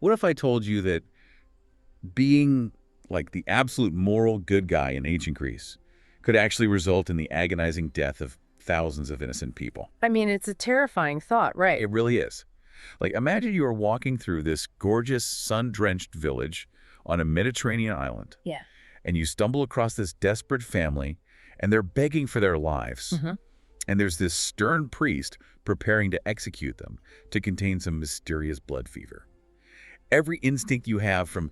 What if I told you that being like the absolute moral good guy in ancient Greece could actually result in the agonizing death of thousands of innocent people? I mean, it's a terrifying thought, right? It really is. Like, imagine you are walking through this gorgeous, sun-drenched village on a Mediterranean island, Yeah. and you stumble across this desperate family, and they're begging for their lives. And there's this stern priest preparing to execute them to contain some mysterious blood fever. Every instinct you have from,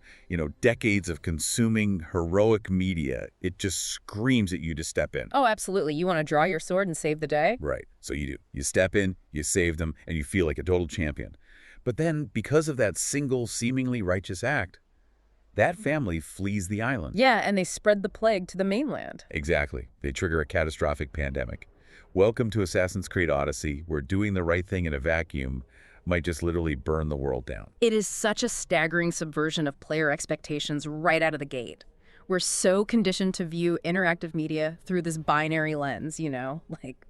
decades of consuming heroic media, it just screams at you to step in. Oh, absolutely. You want to draw your sword and save the day? Right. So you do. You step in, you save them, and you feel like a total champion. But then, because of that single seemingly righteous act, that family flees the island. Yeah, and they spread the plague to the mainland. Exactly. They trigger a catastrophic pandemic. Welcome to Assassin's Creed Odyssey, where doing the right thing in a vacuum might just literally burn the world down. It is such a staggering subversion of player expectations right out of the gate. We're so conditioned to view interactive media through this binary lens, like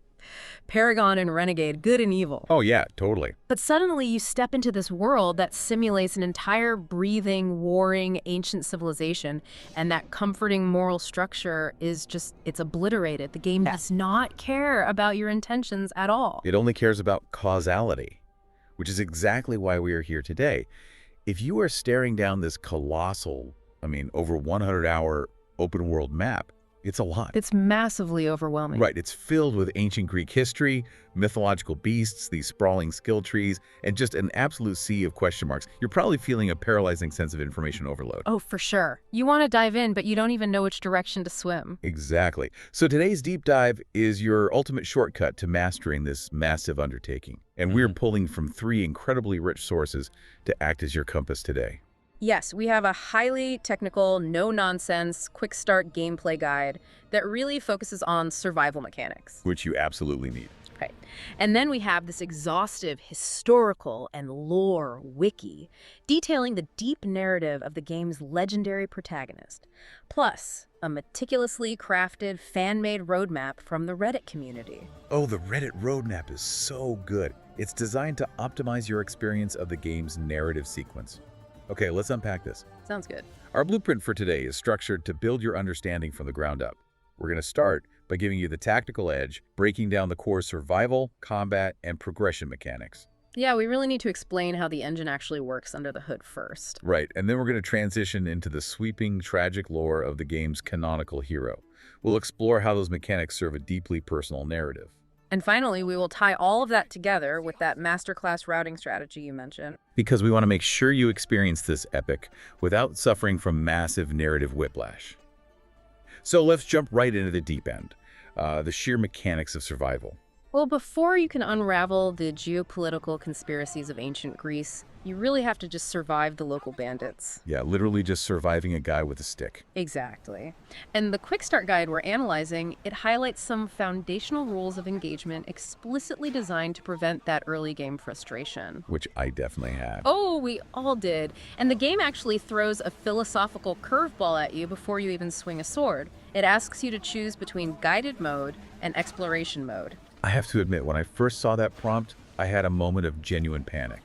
Paragon and Renegade, good and evil. Oh, yeah, totally. But suddenly you step into this world that simulates an entire breathing, warring, ancient civilization, and that comforting moral structure is it's obliterated. The game does not care about your intentions at all. It only cares about causality, which is exactly why we are here today. If you are staring down this colossal, over 100-hour open world map, it's a lot. It's massively overwhelming. Right. It's filled with ancient Greek history, mythological beasts, these sprawling skill trees, and just an absolute sea of question marks. You're probably feeling a paralyzing sense of information overload. Oh, for sure. You want to dive in, but you don't even know which direction to swim. Exactly. So today's deep dive is your ultimate shortcut to mastering this massive undertaking. And we're pulling from 3 incredibly rich sources to act as your compass today. Yes, we have a highly technical, no-nonsense, quick-start gameplay guide that really focuses on survival mechanics. Which you absolutely need. Right. And then we have this exhaustive historical and lore wiki detailing the deep narrative of the game's legendary protagonist, plus a meticulously crafted fan-made roadmap from the Reddit community. Oh, the Reddit roadmap is so good. It's designed to optimize your experience of the game's narrative sequence. Okay, let's unpack this. Sounds good. Our blueprint for today is structured to build your understanding from the ground up. We're going to start by giving you the tactical edge, breaking down the core survival, combat, and progression mechanics. Yeah, we really need to explain how the engine actually works under the hood first. Right, and then we're going to transition into the sweeping, tragic lore of the game's canonical hero. We'll explore how those mechanics serve a deeply personal narrative. And finally, we will tie all of that together with that masterclass routing strategy you mentioned. Because we want to make sure you experience this epic without suffering from massive narrative whiplash. So let's jump right into the deep end, the sheer mechanics of survival. Well, before you can unravel the geopolitical conspiracies of ancient Greece, you really have to just survive the local bandits. Yeah, literally just surviving a guy with a stick. Exactly. And the Quick Start Guide we're analyzing, it highlights some foundational rules of engagement explicitly designed to prevent that early game frustration. Which I definitely have. Oh, we all did. And the game actually throws a philosophical curveball at you before you even swing a sword. It asks you to choose between guided mode and exploration mode. I have to admit, when I first saw that prompt, I had a moment of genuine panic.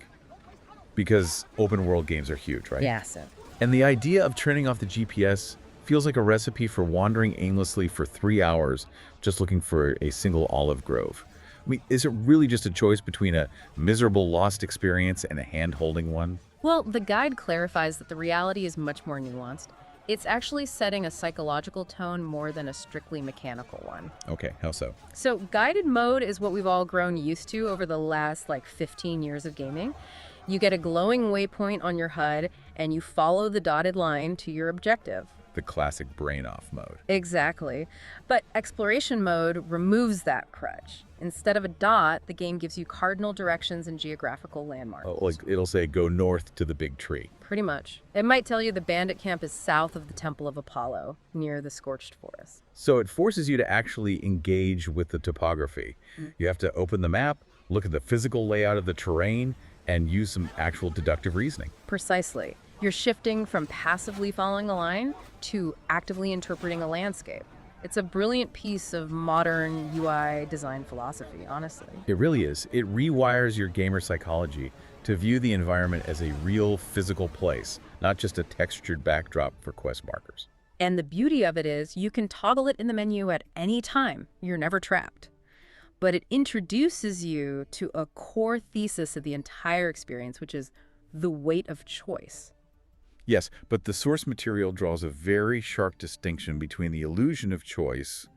Because open world games are huge, right? Yeah, so. And the idea of turning off the GPS feels like a recipe for wandering aimlessly for 3 hours just looking for a single olive grove. Is it really just a choice between a miserable lost experience and a hand-holding one? Well, the guide clarifies that the reality is much more nuanced. It's actually setting a psychological tone more than a strictly mechanical one. Okay, how so? So guided mode is what we've all grown used to over the last 15 years of gaming. You get a glowing waypoint on your HUD and you follow the dotted line to your objective. The classic brain-off mode. Exactly. But exploration mode removes that crutch. Instead of a dot, the game gives you cardinal directions and geographical landmarks. Oh, it'll say go north to the big tree. Pretty much. It might tell you the bandit camp is south of the Temple of Apollo, near the Scorched Forest. So it forces you to actually engage with the topography. You have to open the map, look at the physical layout of the terrain, and use some actual deductive reasoning. Precisely. You're shifting from passively following a line to actively interpreting a landscape. It's a brilliant piece of modern UI design philosophy, honestly. It really is. It rewires your gamer psychology to view the environment as a real physical place, not just a textured backdrop for quest markers. And the beauty of it is you can toggle it in the menu at any time. You're never trapped. But it introduces you to a core thesis of the entire experience, which is the weight of choice. Yes, but the source material draws a very sharp distinction between the illusion of choice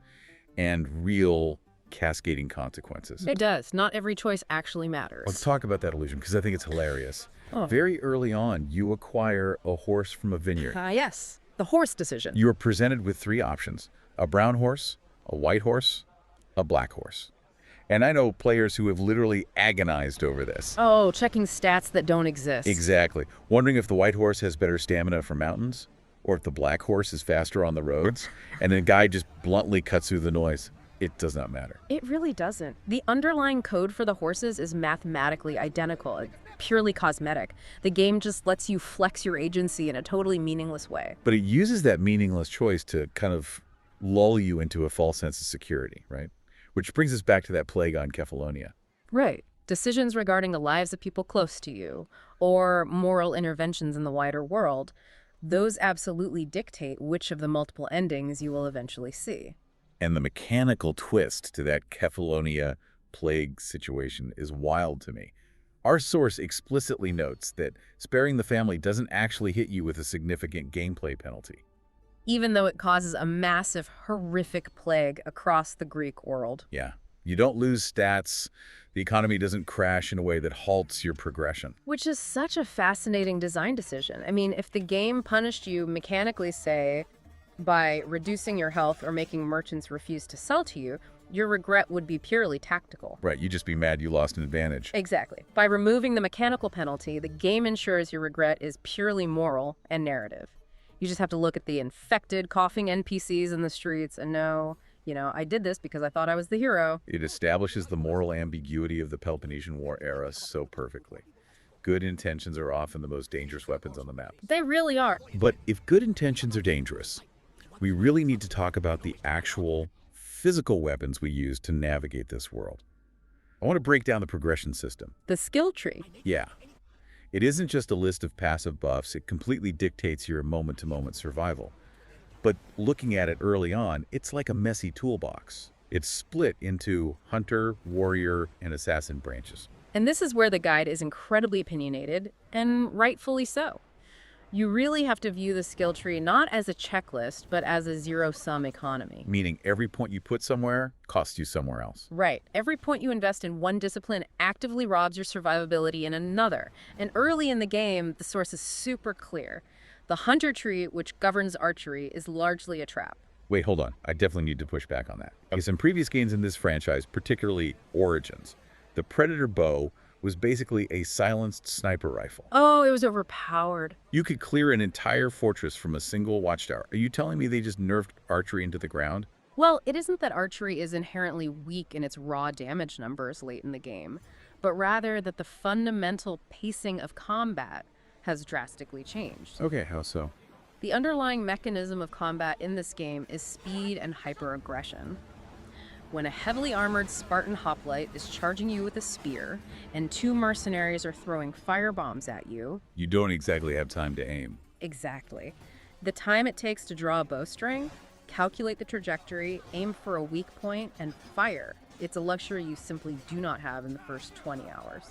and real cascading consequences. It does. Not every choice actually matters. Let's talk about that illusion, because I think it's hilarious. Oh. Very early on, you acquire a horse from a vineyard. Yes. The horse decision. You are presented with 3 options: a brown horse, a white horse, a black horse. And I know players who have literally agonized over this. Oh, checking stats that don't exist. Exactly. Wondering if the white horse has better stamina for mountains, or if the black horse is faster on the roads, and the guy just bluntly cuts through the noise. It does not matter. It really doesn't. The underlying code for the horses is mathematically identical, purely cosmetic. The game just lets you flex your agency in a totally meaningless way. But it uses that meaningless choice to kind of lull you into a false sense of security, right? Which brings us back to that plague on Kefalonia. Right. Decisions regarding the lives of people close to you, or moral interventions in the wider world, those absolutely dictate which of the multiple endings you will eventually see. And the mechanical twist to that Kefalonia plague situation is wild to me. Our source explicitly notes that sparing the family doesn't actually hit you with a significant gameplay penalty. Even though it causes a massive, horrific plague across the Greek world. Yeah. You don't lose stats. The economy doesn't crash in a way that halts your progression. Which is such a fascinating design decision. I mean, if the game punished you mechanically, say, by reducing your health or making merchants refuse to sell to you, your regret would be purely tactical. Right, you'd just be mad you lost an advantage. Exactly. By removing the mechanical penalty, the game ensures your regret is purely moral and narrative. You just have to look at the infected, coughing NPCs in the streets and know, I did this because I thought I was the hero. It establishes the moral ambiguity of the Peloponnesian War era so perfectly. Good intentions are often the most dangerous weapons on the map. They really are. But if good intentions are dangerous, we really need to talk about the actual physical weapons we use to navigate this world. I want to break down the progression system. The skill tree. Yeah. It isn't just a list of passive buffs. It completely dictates your moment-to-moment survival. But looking at it early on, it's like a messy toolbox. It's split into hunter, warrior, and assassin branches. And this is where the guide is incredibly opinionated, and rightfully so. You really have to view the skill tree not as a checklist, but as a zero-sum economy. Meaning every point you put somewhere costs you somewhere else. Right. Every point you invest in one discipline actively robs your survivability in another. And early in the game, the source is super clear. The hunter tree, which governs archery, is largely a trap. Wait, hold on. I definitely need to push back on that. Because in previous games in this franchise, particularly Origins, the Predator bow was basically a silenced sniper rifle. Oh, it was overpowered. You could clear an entire fortress from a single watchtower. Are you telling me they just nerfed archery into the ground? Well, it isn't that archery is inherently weak in its raw damage numbers late in the game, but rather that the fundamental pacing of combat has drastically changed. Okay, how so? The underlying mechanism of combat in this game is speed and hyper-aggression. When a heavily armored Spartan hoplite is charging you with a spear, and 2 mercenaries are throwing firebombs at you... You don't exactly have time to aim. Exactly. The time it takes to draw a bowstring, calculate the trajectory, aim for a weak point, and fire. It's a luxury you simply do not have in the first 20 hours.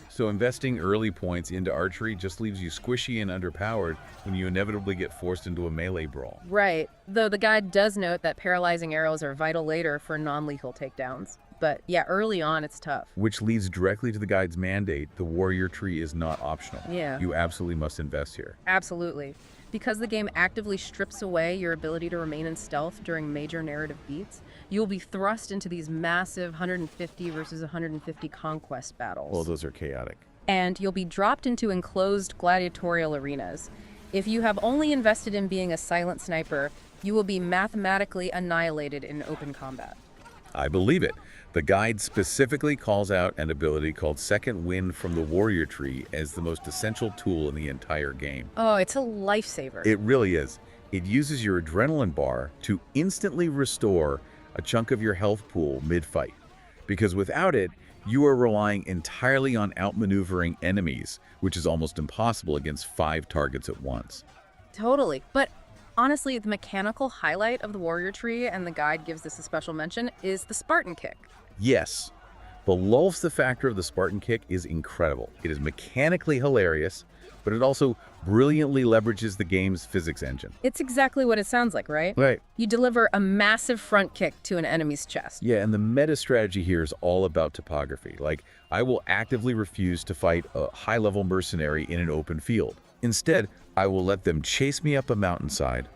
So investing early points into archery just leaves you squishy and underpowered when you inevitably get forced into a melee brawl. Right, though the guide does note that paralyzing arrows are vital later for non-lethal takedowns. But yeah, early on it's tough. Which leads directly to the guide's mandate: the warrior tree is not optional. Yeah. You absolutely must invest here. Absolutely. Because the game actively strips away your ability to remain in stealth during major narrative beats, you'll be thrust into these massive 150 versus 150 conquest battles. Well, those are chaotic. And you'll be dropped into enclosed gladiatorial arenas. If you have only invested in being a silent sniper, you will be mathematically annihilated in open combat. I believe it. The guide specifically calls out an ability called Second Wind from the Warrior Tree as the most essential tool in the entire game. Oh, it's a lifesaver. It really is. It uses your adrenaline bar to instantly restore a chunk of your health pool mid-fight. Because without it, You are relying entirely on outmaneuvering enemies, which is almost impossible against 5 targets at once. Totally. But honestly, the mechanical highlight of the warrior tree, and the guide gives this a special mention, is the Spartan kick. Yes, the lulf's the factor of the Spartan kick is incredible. It is mechanically hilarious, but it also brilliantly leverages the game's physics engine. It's exactly what it sounds like, right? Right. You deliver a massive front kick to an enemy's chest. Yeah, and the meta strategy here is all about topography. Like, I will actively refuse to fight a high-level mercenary in an open field. Instead, I will let them chase me up a mountainside,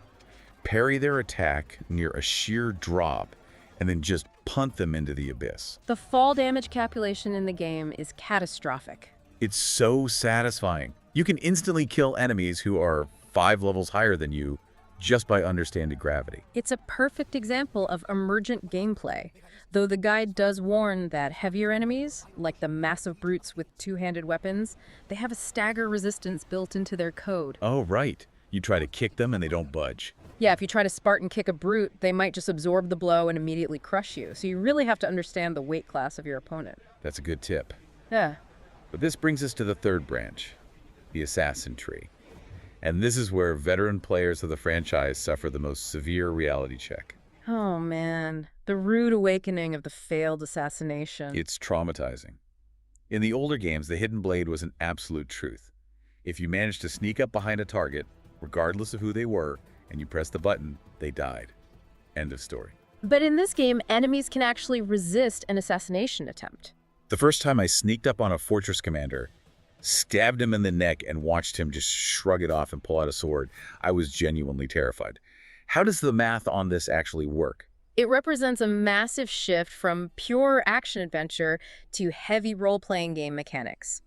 parry their attack near a sheer drop, and then just punt them into the abyss. The fall damage calculation in the game is catastrophic. It's so satisfying. You can instantly kill enemies who are 5 levels higher than you just by understanding gravity. It's a perfect example of emergent gameplay, though the guide does warn that heavier enemies, like the massive brutes with two-handed weapons, they have a stagger resistance built into their code. Oh, right. You try to kick them and they don't budge. Yeah, if you try to Spartan kick a brute, they might just absorb the blow and immediately crush you. So you really have to understand the weight class of your opponent. That's a good tip. Yeah. But this brings us to the third branch, the assassin tree. And this is where veteran players of the franchise suffer the most severe reality check. Oh, man. The rude awakening of the failed assassination. It's traumatizing. In the older games, the hidden blade was an absolute truth. If you managed to sneak up behind a target, regardless of who they were, and you pressed the button, they died. End of story. But in this game, enemies can actually resist an assassination attempt. The first time I sneaked up on a fortress commander, stabbed him in the neck, and watched him just shrug it off and pull out a sword, I was genuinely terrified. How does the math on this actually work? It represents a massive shift from pure action-adventure to heavy role-playing game mechanics.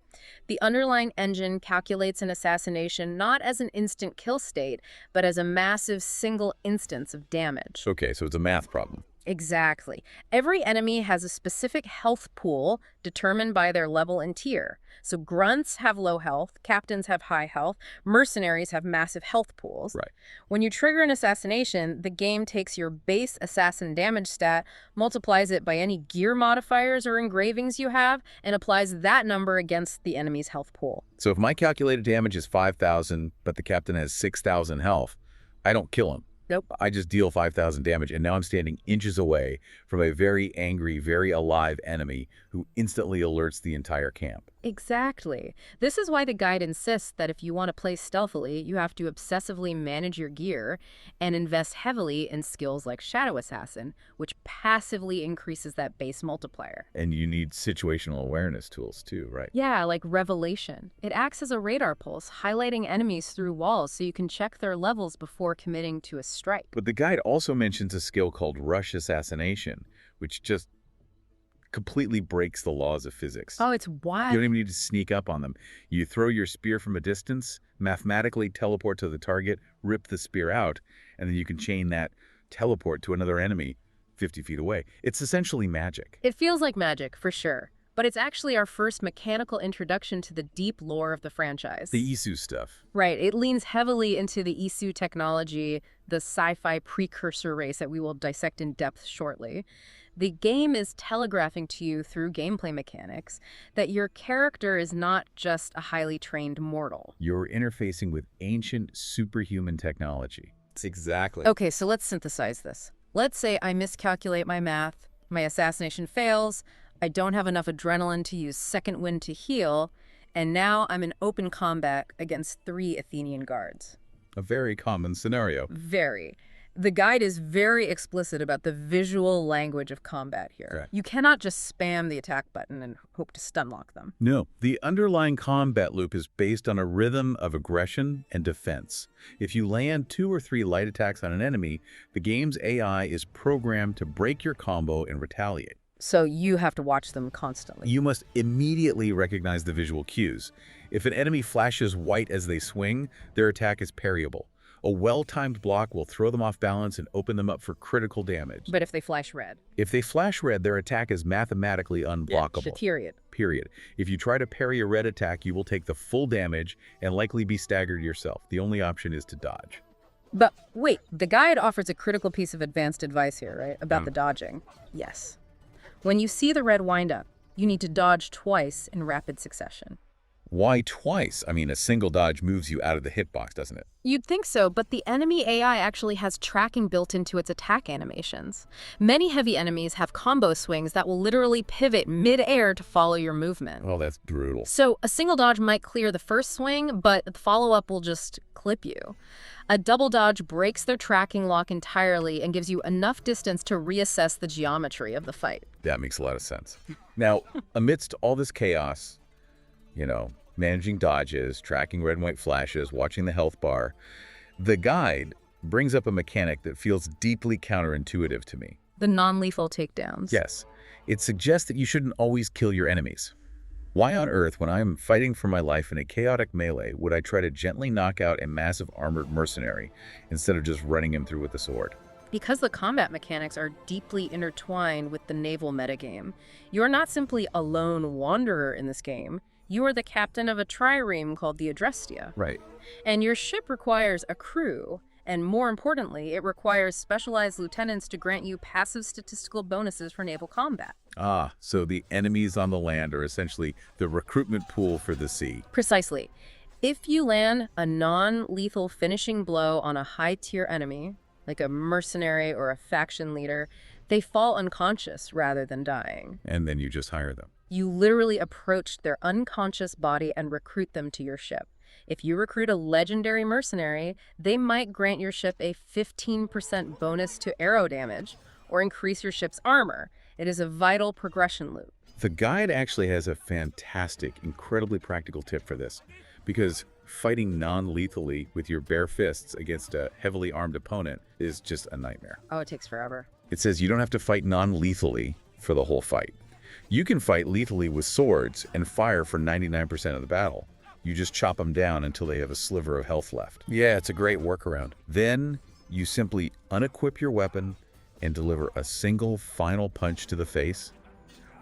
The underlying engine calculates an assassination not as an instant kill state, but as a massive single instance of damage. Okay, so it's a math problem. Exactly. Every enemy has a specific health pool determined by their level and tier. So grunts have low health, captains have high health, mercenaries have massive health pools. Right. When you trigger an assassination, the game takes your base assassin damage stat, multiplies it by any gear modifiers or engravings you have, and applies that number against the enemy's health pool. So if my calculated damage is 5,000, but the captain has 6,000 health, I don't kill him. Nope. I just deal 5,000 damage, and now I'm standing inches away from a very angry, very alive enemy who instantly alerts the entire camp. Exactly. This is why the guide insists that if you want to play stealthily, you have to obsessively manage your gear and invest heavily in skills like Shadow Assassin, which passively increases that base multiplier. And you need situational awareness tools too, right? Yeah, like Revelation. It acts as a radar pulse, highlighting enemies through walls so you can check their levels before committing to a strike. But the guide also mentions a skill called Rush Assassination, which just completely breaks the laws of physics. Oh, it's You wild. don't even need to sneak up on them. You throw your spear from a distance, mathematically teleport to the target, rip the spear out, and then you can chain that teleport to another enemy 50 feet away. It's essentially magic. It feels like magic, for sure. But it's actually our first mechanical introduction to the deep lore of the franchise. The Isu stuff. Right. It leans heavily into the Isu technology, the sci-fi precursor race that we will dissect in depth shortly. The game is telegraphing to you through gameplay mechanics that your character is not just a highly trained mortal. You're interfacing with ancient superhuman technology. Exactly. Okay, so let's synthesize this. Let's say I miscalculate my math, my assassination fails, I don't have enough adrenaline to use second wind to heal, and now I'm in open combat against 3 Athenian guards. A very common scenario. Very. The guide is very explicit about the visual language of combat here. Correct. You cannot just spam the attack button and hope to stun lock them. No, the underlying combat loop is based on a rhythm of aggression and defense. If you land 2 or 3 light attacks on an enemy, the game's AI is programmed to break your combo and retaliate. So you have to watch them constantly. You must immediately recognize the visual cues. If an enemy flashes white as they swing, their attack is parryable. A well-timed block will throw them off balance and open them up for critical damage. But if they flash red? If they flash red, their attack is mathematically unblockable. Period. Period. If you try to parry a red attack, you will take the full damage and likely be staggered yourself. The only option is to dodge. But wait, the guide offers a critical piece of advanced advice here, right? About the dodging. Yes. When you see the red wind up, You need to dodge twice in rapid succession. Why twice? I mean, a single dodge moves you out of the hitbox, doesn't it? You'd think so, but the enemy AI actually has tracking built into its attack animations. Many heavy enemies have combo swings that will literally pivot mid-air to follow your movement. Oh, that's brutal. So a single dodge might clear the first swing, but the follow-up will just clip you. A double dodge breaks their tracking lock entirely and gives you enough distance to reassess the geometry of the fight. That makes a lot of sense. Now, amidst all this chaos, managing dodges, tracking red and white flashes, watching the health bar, the guide brings up a mechanic that feels deeply counterintuitive to me. The non-lethal takedowns. Yes. It suggests that you shouldn't always kill your enemies. Why on earth, when I'm fighting for my life in a chaotic melee, would I try to gently knock out a massive armored mercenary instead of just running him through with the sword? Because the combat mechanics are deeply intertwined with the naval metagame. You're not simply a lone wanderer in this game. You are the captain of a trireme called the Adrestia. Right. And your ship requires a crew, and more importantly, it requires specialized lieutenants to grant you passive statistical bonuses for naval combat. Ah, so the enemies on the land are essentially the recruitment pool for the sea. Precisely. If you land a non-lethal finishing blow on a high-tier enemy, like a mercenary or a faction leader, they fall unconscious rather than dying. And then you just hire them. You literally approach their unconscious body and recruit them to your ship. If you recruit a legendary mercenary, they might grant your ship a 15% bonus to arrow damage or increase your ship's armor. It is a vital progression loop. The guide actually has a fantastic, incredibly practical tip for this, because fighting non-lethally with your bare fists against a heavily armed opponent is just a nightmare. Oh, it takes forever. It says you don't have to fight non-lethally for the whole fight. You can fight lethally with swords and fire for 99% of the battle. You just chop them down until they have a sliver of health left. Yeah, it's a great workaround. Then you simply unequip your weapon and deliver a single final punch to the face,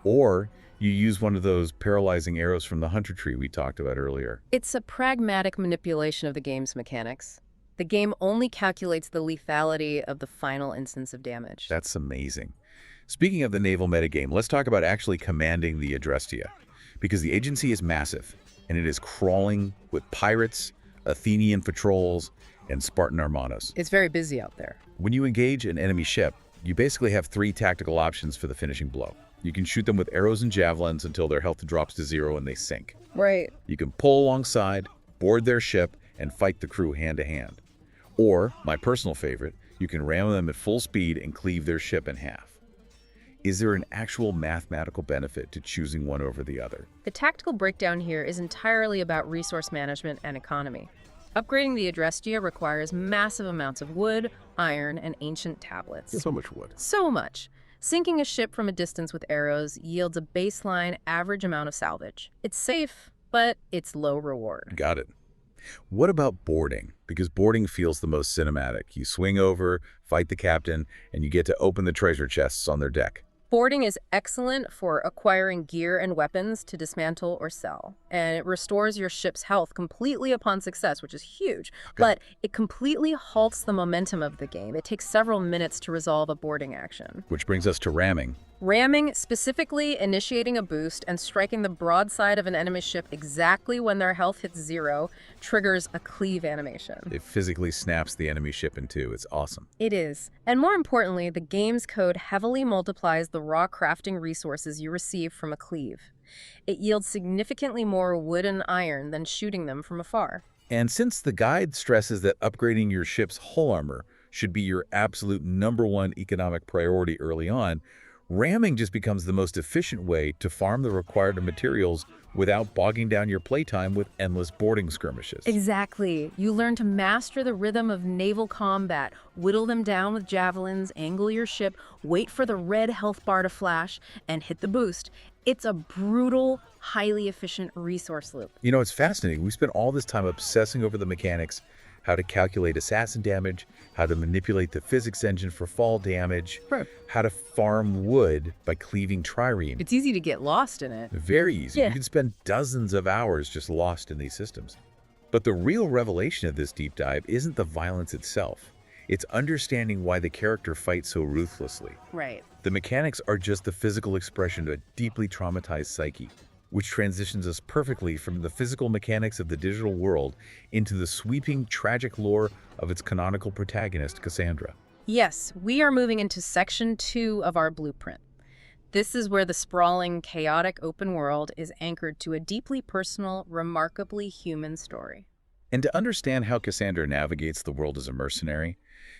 or you use one of those paralyzing arrows from the hunter tree we talked about earlier. It's a pragmatic manipulation of the game's mechanics. The game only calculates the lethality of the final instance of damage. That's amazing. Speaking of the naval metagame, let's talk about actually commanding the Adrestia, because the agency is massive, and it is crawling with pirates, Athenian patrols, and Spartan armadas. It's very busy out there. When you engage an enemy ship, you basically have 3 tactical options for the finishing blow. You can shoot them with arrows and javelins until their health drops to 0 and they sink. Right. You can pull alongside, board their ship, and fight the crew hand to hand. Or, my personal favorite, you can ram them at full speed and cleave their ship in half. Is there an actual mathematical benefit to choosing one over the other? The tactical breakdown here is entirely about resource management and economy. Upgrading the Adrestia requires massive amounts of wood, iron, and ancient tablets. So much wood. So much. Sinking a ship from a distance with arrows yields a baseline average amount of salvage. It's safe, but it's low reward. Got it. What about boarding? Because boarding feels the most cinematic. You swing over, fight the captain, and you get to open the treasure chests on their deck. Boarding is excellent for acquiring gear and weapons to dismantle or sell, and it restores your ship's health completely upon success, which is huge, but it completely halts the momentum of the game. It takes several minutes to resolve a boarding action. Which brings us to ramming. Ramming, specifically initiating a boost and striking the broadside of an enemy ship exactly when their health hits 0, triggers a cleave animation. It physically snaps the enemy ship in 2. It's awesome. It is. And more importantly, the game's code heavily multiplies the raw crafting resources you receive from a cleave. It yields significantly more wood and iron than shooting them from afar. And since the guide stresses that upgrading your ship's hull armor should be your absolute #1 economic priority early on, ramming just becomes the most efficient way to farm the required materials without bogging down your playtime with endless boarding skirmishes. Exactly. You learn to master the rhythm of naval combat, whittle them down with javelins, angle your ship, wait for the red health bar to flash, and hit the boost. It's a brutal, highly efficient resource loop. You know, it's fascinating. We spent all this time obsessing over the mechanics, how to calculate assassin damage, how to manipulate the physics engine for fall damage, how to farm wood by cleaving trireme. It's easy to get lost in it. Very easy. Yeah. You can spend dozens of hours just lost in these systems. But the real revelation of this deep dive isn't the violence itself. It's understanding why the character fights so ruthlessly. Right. The mechanics are just the physical expression of a deeply traumatized psyche, which transitions us perfectly from the physical mechanics of the digital world into the sweeping, tragic lore of its canonical protagonist, Cassandra. Yes, we are moving into section 2 of our blueprint. This is where the sprawling, chaotic open world is anchored to a deeply personal, remarkably human story. And to understand how Cassandra navigates the world as a mercenary,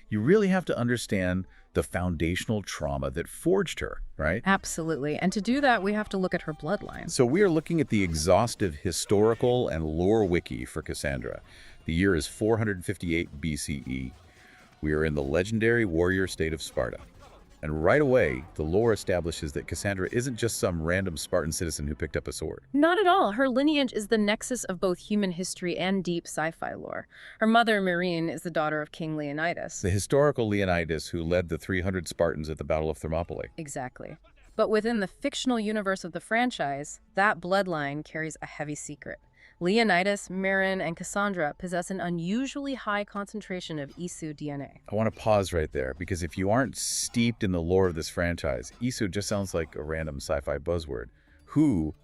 you really have to understand the foundational trauma that forged her, right? Absolutely. And to do that, we have to look at her bloodline. So we are looking at the exhaustive historical and lore wiki for Cassandra. The year is 458 BCE. We are in the legendary warrior state of Sparta. And right away, the lore establishes that Cassandra isn't just some random Spartan citizen who picked up a sword. Not at all. Her lineage is the nexus of both human history and deep sci-fi lore. Her mother, Myrine, is the daughter of King Leonidas. The historical Leonidas who led the 300 Spartans at the Battle of Thermopylae. Exactly. But within the fictional universe of the franchise, that bloodline carries a heavy secret. Leonidas, Myrine, and Cassandra possess an unusually high concentration of Isu DNA. I want to pause right there, because if you aren't steeped in the lore of this franchise, Isu just sounds like a random sci-fi buzzword. Who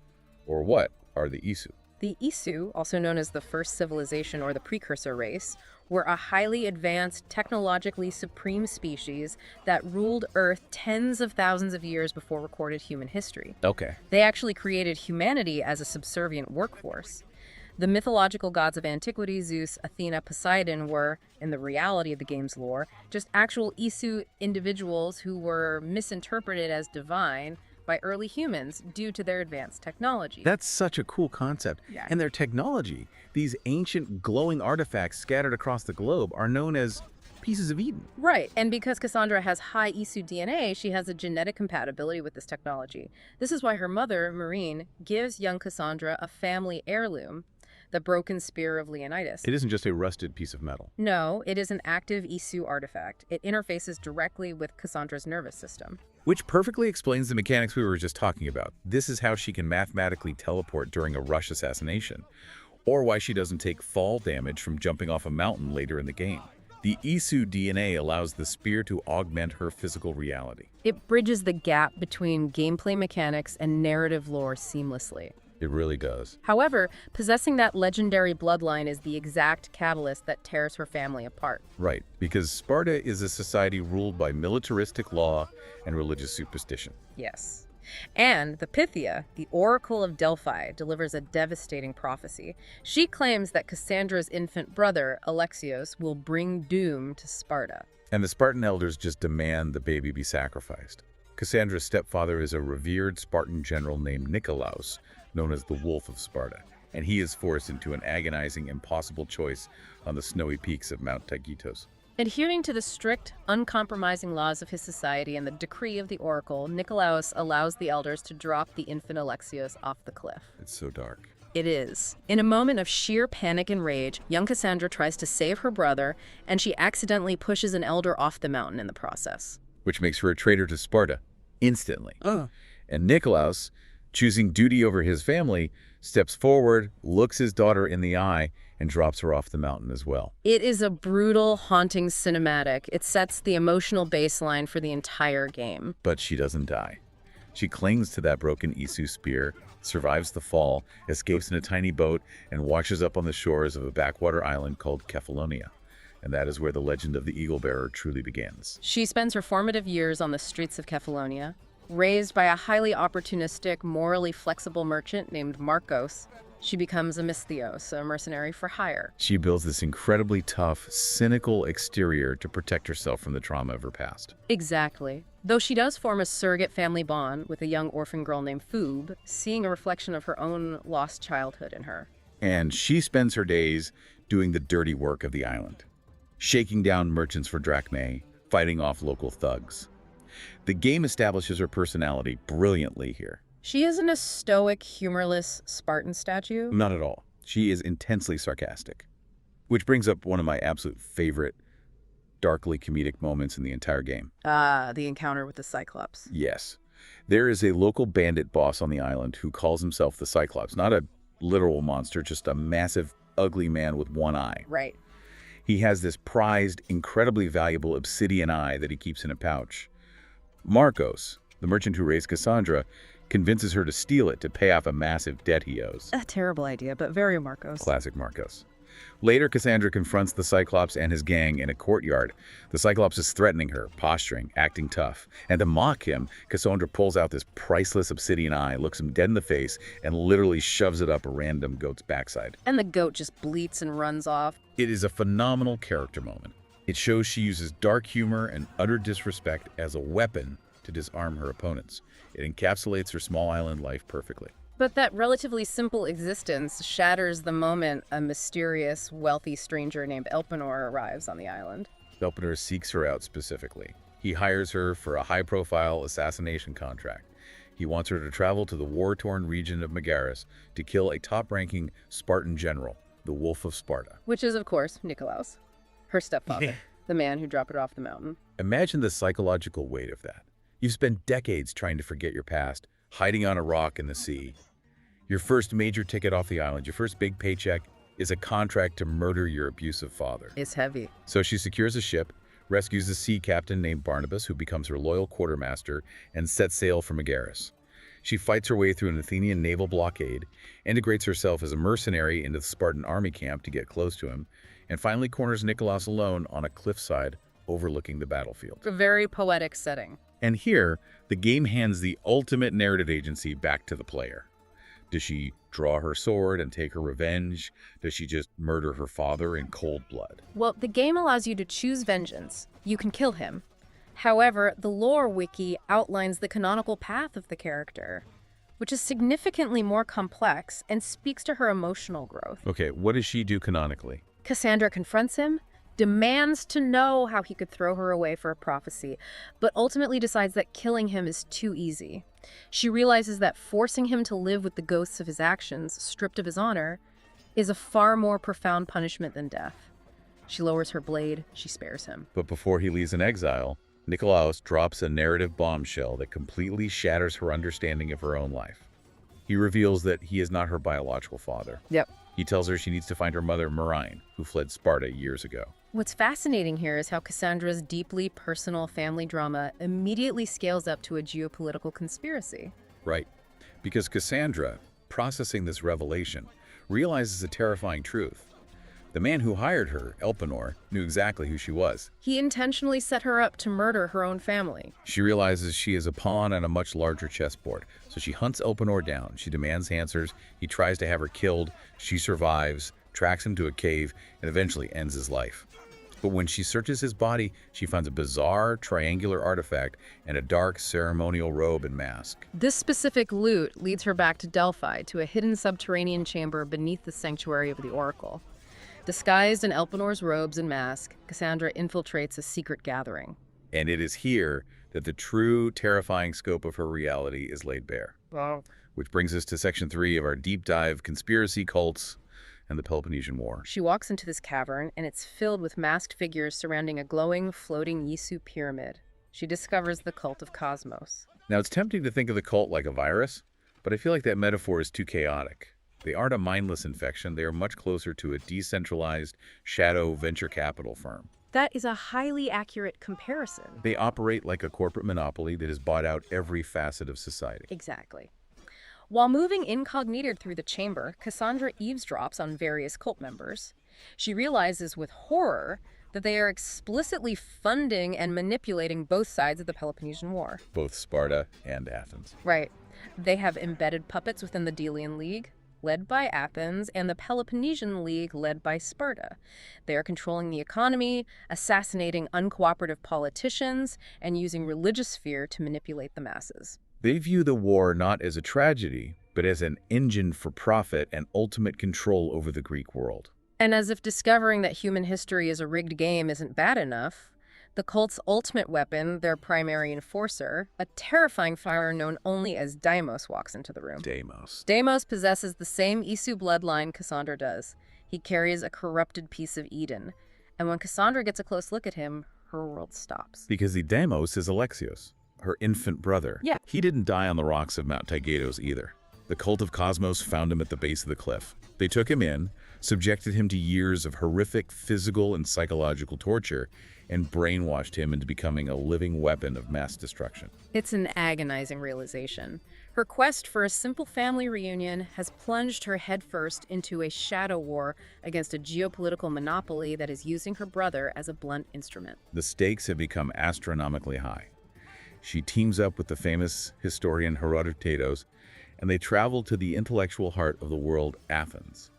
or what are the Isu? The Isu, also known as the first civilization or the precursor race, were a highly advanced, technologically supreme species that ruled Earth tens of thousands of years before recorded human history. Okay. They actually created humanity as a subservient workforce. The mythological gods of antiquity, Zeus, Athena, Poseidon, were, in the reality of the game's lore, just actual Isu individuals who were misinterpreted as divine by early humans due to their advanced technology. That's such a cool concept. Yeah. And their technology, these ancient glowing artifacts scattered across the globe, are known as pieces of Eden. Right, and because Cassandra has high Isu DNA, she has a genetic compatibility with this technology. This is why her mother, Myrine, gives young Cassandra a family heirloom, the broken spear of Leonidas. It isn't just a rusted piece of metal. No, it is an active Isu artifact. It interfaces directly with Cassandra's nervous system. Which perfectly explains the mechanics we were just talking about. This is how she can mathematically teleport during a rush assassination, or why she doesn't take fall damage from jumping off a mountain later in the game. The Isu DNA allows the spear to augment her physical reality. It bridges the gap between gameplay mechanics and narrative lore seamlessly. It really does. However, possessing that legendary bloodline is the exact catalyst that tears her family apart. Right, because Sparta is a society ruled by militaristic law and religious superstition. Yes. And the Pythia, the Oracle of Delphi, delivers a devastating prophecy. She claims that Cassandra's infant brother, Alexios, will bring doom to Sparta. And the Spartan elders just demand the baby be sacrificed. Cassandra's stepfather is a revered Spartan general named Nikolaos, known as the Wolf of Sparta, and he is forced into an agonizing, impossible choice on the snowy peaks of Mount Taygetos. Adhering to the strict, uncompromising laws of his society and the decree of the Oracle, Nikolaos allows the elders to drop the infant Alexios off the cliff. It's so dark. It is. In a moment of sheer panic and rage, young Cassandra tries to save her brother, and she accidentally pushes an elder off the mountain in the process. Which makes her a traitor to Sparta, instantly. And Nikolaos, choosing duty over his family, steps forward, looks his daughter in the eye, and drops her off the mountain as well. It is a brutal, haunting cinematic. It sets the emotional baseline for the entire game. But she doesn't die. She clings to that broken Isu spear, survives the fall, escapes in a tiny boat, and washes up on the shores of a backwater island called Kephallonia. And that is where the legend of the Eagle Bearer truly begins. She spends her formative years on the streets of Kephallonia. Raised by a highly opportunistic, morally flexible merchant named Marcos, she becomes a Misthios, a mercenary for hire. She builds this incredibly tough, cynical exterior to protect herself from the trauma of her past. Exactly. Though she does form a surrogate family bond with a young orphan girl named Phoebe, seeing a reflection of her own lost childhood in her. And she spends her days doing the dirty work of the island, shaking down merchants for drachmae, fighting off local thugs. The game establishes her personality brilliantly here. She isn't a stoic, humorless Spartan statue. Not at all. She is intensely sarcastic. Which brings up one of my absolute favorite, darkly comedic moments in the entire game. The encounter with the Cyclops. Yes. There is a local bandit boss on the island who calls himself the Cyclops. Not a literal monster, just a massive, ugly man with one eye. Right. He has this prized, incredibly valuable obsidian eye that he keeps in a pouch. Marcos, the merchant who raised Cassandra, convinces her to steal it to pay off a massive debt he owes. A terrible idea, but very Marcos. Classic Marcos. Later, Cassandra confronts the Cyclops and his gang in a courtyard. The Cyclops is threatening her, posturing, acting tough. And to mock him, Cassandra pulls out this priceless obsidian eye, looks him dead in the face, and literally shoves it up a random goat's backside. And the goat just bleats and runs off. It is a phenomenal character moment. It shows she uses dark humor and utter disrespect as a weapon to disarm her opponents. It encapsulates her small island life perfectly. But that relatively simple existence shatters the moment a mysterious, wealthy stranger named Elpenor arrives on the island. Elpenor seeks her out specifically. He hires her for a high-profile assassination contract. He wants her to travel to the war-torn region of Megaris to kill a top-ranking Spartan general, the Wolf of Sparta. Which is, of course, Nikolaos, her stepfather, the man who dropped her off the mountain. Imagine the psychological weight of that. You've spent decades trying to forget your past, hiding on a rock in the sea. Your first major ticket off the island, your first big paycheck, is a contract to murder your abusive father. It's heavy. So she secures a ship, rescues a sea captain named Barnabas, who becomes her loyal quartermaster, and sets sail for Megaris. She fights her way through an Athenian naval blockade, integrates herself as a mercenary into the Spartan army camp to get close to him, and finally corners Nikolaos alone on a cliffside overlooking the battlefield. A very poetic setting. And here, the game hands the ultimate narrative agency back to the player. Does she draw her sword and take her revenge? Does she just murder her father in cold blood? Well, the game allows you to choose vengeance. You can kill him. However, the lore wiki outlines the canonical path of the character, which is significantly more complex and speaks to her emotional growth. Okay, what does she do canonically? Cassandra confronts him, demands to know how he could throw her away for a prophecy, but ultimately decides that killing him is too easy. She realizes that forcing him to live with the ghosts of his actions, stripped of his honor, is a far more profound punishment than death. She lowers her blade, she spares him. But before he leaves in exile, Nikolaos drops a narrative bombshell that completely shatters her understanding of her own life. He reveals that he is not her biological father. Yep. He tells her she needs to find her mother, Marine, who fled Sparta years ago. What's fascinating here is how Cassandra's deeply personal family drama immediately scales up to a geopolitical conspiracy. Right. Because Cassandra, processing this revelation, realizes a terrifying truth. The man who hired her, Elpenor, knew exactly who she was. He intentionally set her up to murder her own family. She realizes she is a pawn on a much larger chessboard, so she hunts Elpenor down. She demands answers. He tries to have her killed. She survives, tracks him to a cave, and eventually ends his life. But when she searches his body, she finds a bizarre triangular artifact and a dark ceremonial robe and mask. This specific loot leads her back to Delphi, to a hidden subterranean chamber beneath the sanctuary of the Oracle. Disguised in Elpenor's robes and mask, Cassandra infiltrates a secret gathering. And it is here that the true terrifying scope of her reality is laid bare. Wow. Which brings us to Section 3 of our deep dive, Conspiracy, Cults, and the Peloponnesian War. She walks into this cavern, and it's filled with masked figures surrounding a glowing, floating Yisu pyramid. She discovers the cult of Cosmos. Now, it's tempting to think of the cult like a virus, but I feel like that metaphor is too chaotic. They aren't a mindless infection. They are much closer to a decentralized shadow venture capital firm. That is a highly accurate comparison. They operate like a corporate monopoly that has bought out every facet of society. Exactly. While moving incognito through the chamber, Cassandra eavesdrops on various cult members. She realizes with horror that they are explicitly funding and manipulating both sides of the Peloponnesian War. Both Sparta and Athens. Right. They have embedded puppets within the Delian League, led by Athens, and the Peloponnesian League, led by Sparta. They are controlling the economy, assassinating uncooperative politicians, and using religious fear to manipulate the masses. They view the war not as a tragedy, but as an engine for profit and ultimate control over the Greek world. And as if discovering that human history is a rigged game isn't bad enough, the cult's ultimate weapon, their primary enforcer, a terrifying fire known only as Deimos, walks into the room. Deimos possesses the same Isu bloodline Cassandra does. He carries a corrupted piece of Eden. And when Cassandra gets a close look at him, her world stops. Because the Deimos is Alexios, her infant brother. Yeah. He didn't die on the rocks of Mount Taygetos either. The cult of Cosmos found him at the base of the cliff. They took him in, subjected him to years of horrific physical and psychological torture, and brainwashed him into becoming a living weapon of mass destruction. It's an agonizing realization. Her quest for a simple family reunion has plunged her headfirst into a shadow war against a geopolitical monopoly that is using her brother as a blunt instrument. The stakes have become astronomically high. She teams up with the famous historian Herodotus, and they travel to the intellectual heart of the world, Athens.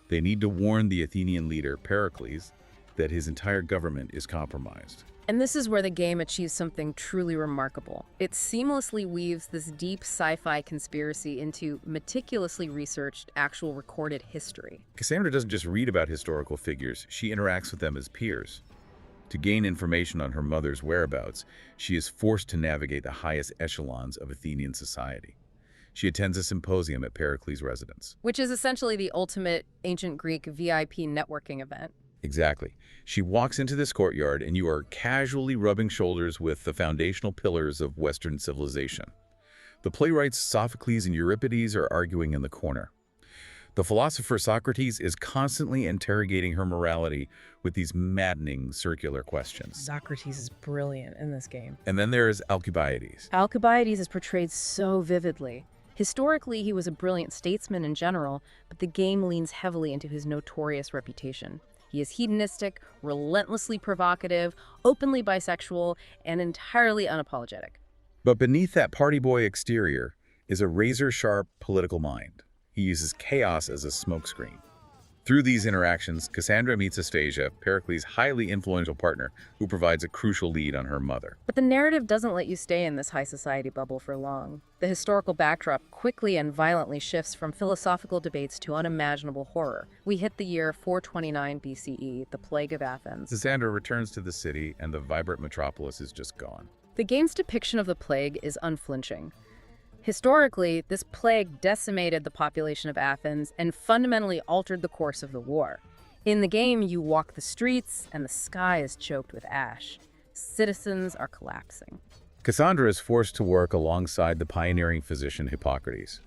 They need to warn the Athenian leader, Pericles, that his entire government is compromised. And this is where the game achieves something truly remarkable. It seamlessly weaves this deep sci-fi conspiracy into meticulously researched, actual recorded history. Cassandra doesn't just read about historical figures, she interacts with them as peers. To gain information on her mother's whereabouts, she is forced to navigate the highest echelons of Athenian society. She attends a symposium at Pericles' residence. Which is essentially the ultimate ancient Greek VIP networking event. Exactly. She walks into this courtyard and you are casually rubbing shoulders with the foundational pillars of Western civilization. The playwrights Sophocles and Euripides are arguing in the corner. The philosopher Socrates is constantly interrogating her morality with these maddening circular questions. Socrates is brilliant in this game. And then there is Alcibiades. Alcibiades is portrayed so vividly. Historically, he was a brilliant statesman in general, but the game leans heavily into his notorious reputation. He is hedonistic, relentlessly provocative, openly bisexual, and entirely unapologetic. But beneath that party boy exterior is a razor-sharp political mind. He uses chaos as a smokescreen. Through these interactions, Cassandra meets Aspasia, Pericles' highly influential partner, who provides a crucial lead on her mother. But the narrative doesn't let you stay in this high society bubble for long. The historical backdrop quickly and violently shifts from philosophical debates to unimaginable horror. We hit the year 429 BCE, the Plague of Athens. Cassandra returns to the city, and the vibrant metropolis is just gone. The game's depiction of the plague is unflinching. Historically, this plague decimated the population of Athens and fundamentally altered the course of the war. In the game, you walk the streets and the sky is choked with ash. Citizens are collapsing. Cassandra is forced to work alongside the pioneering physician Hippocrates.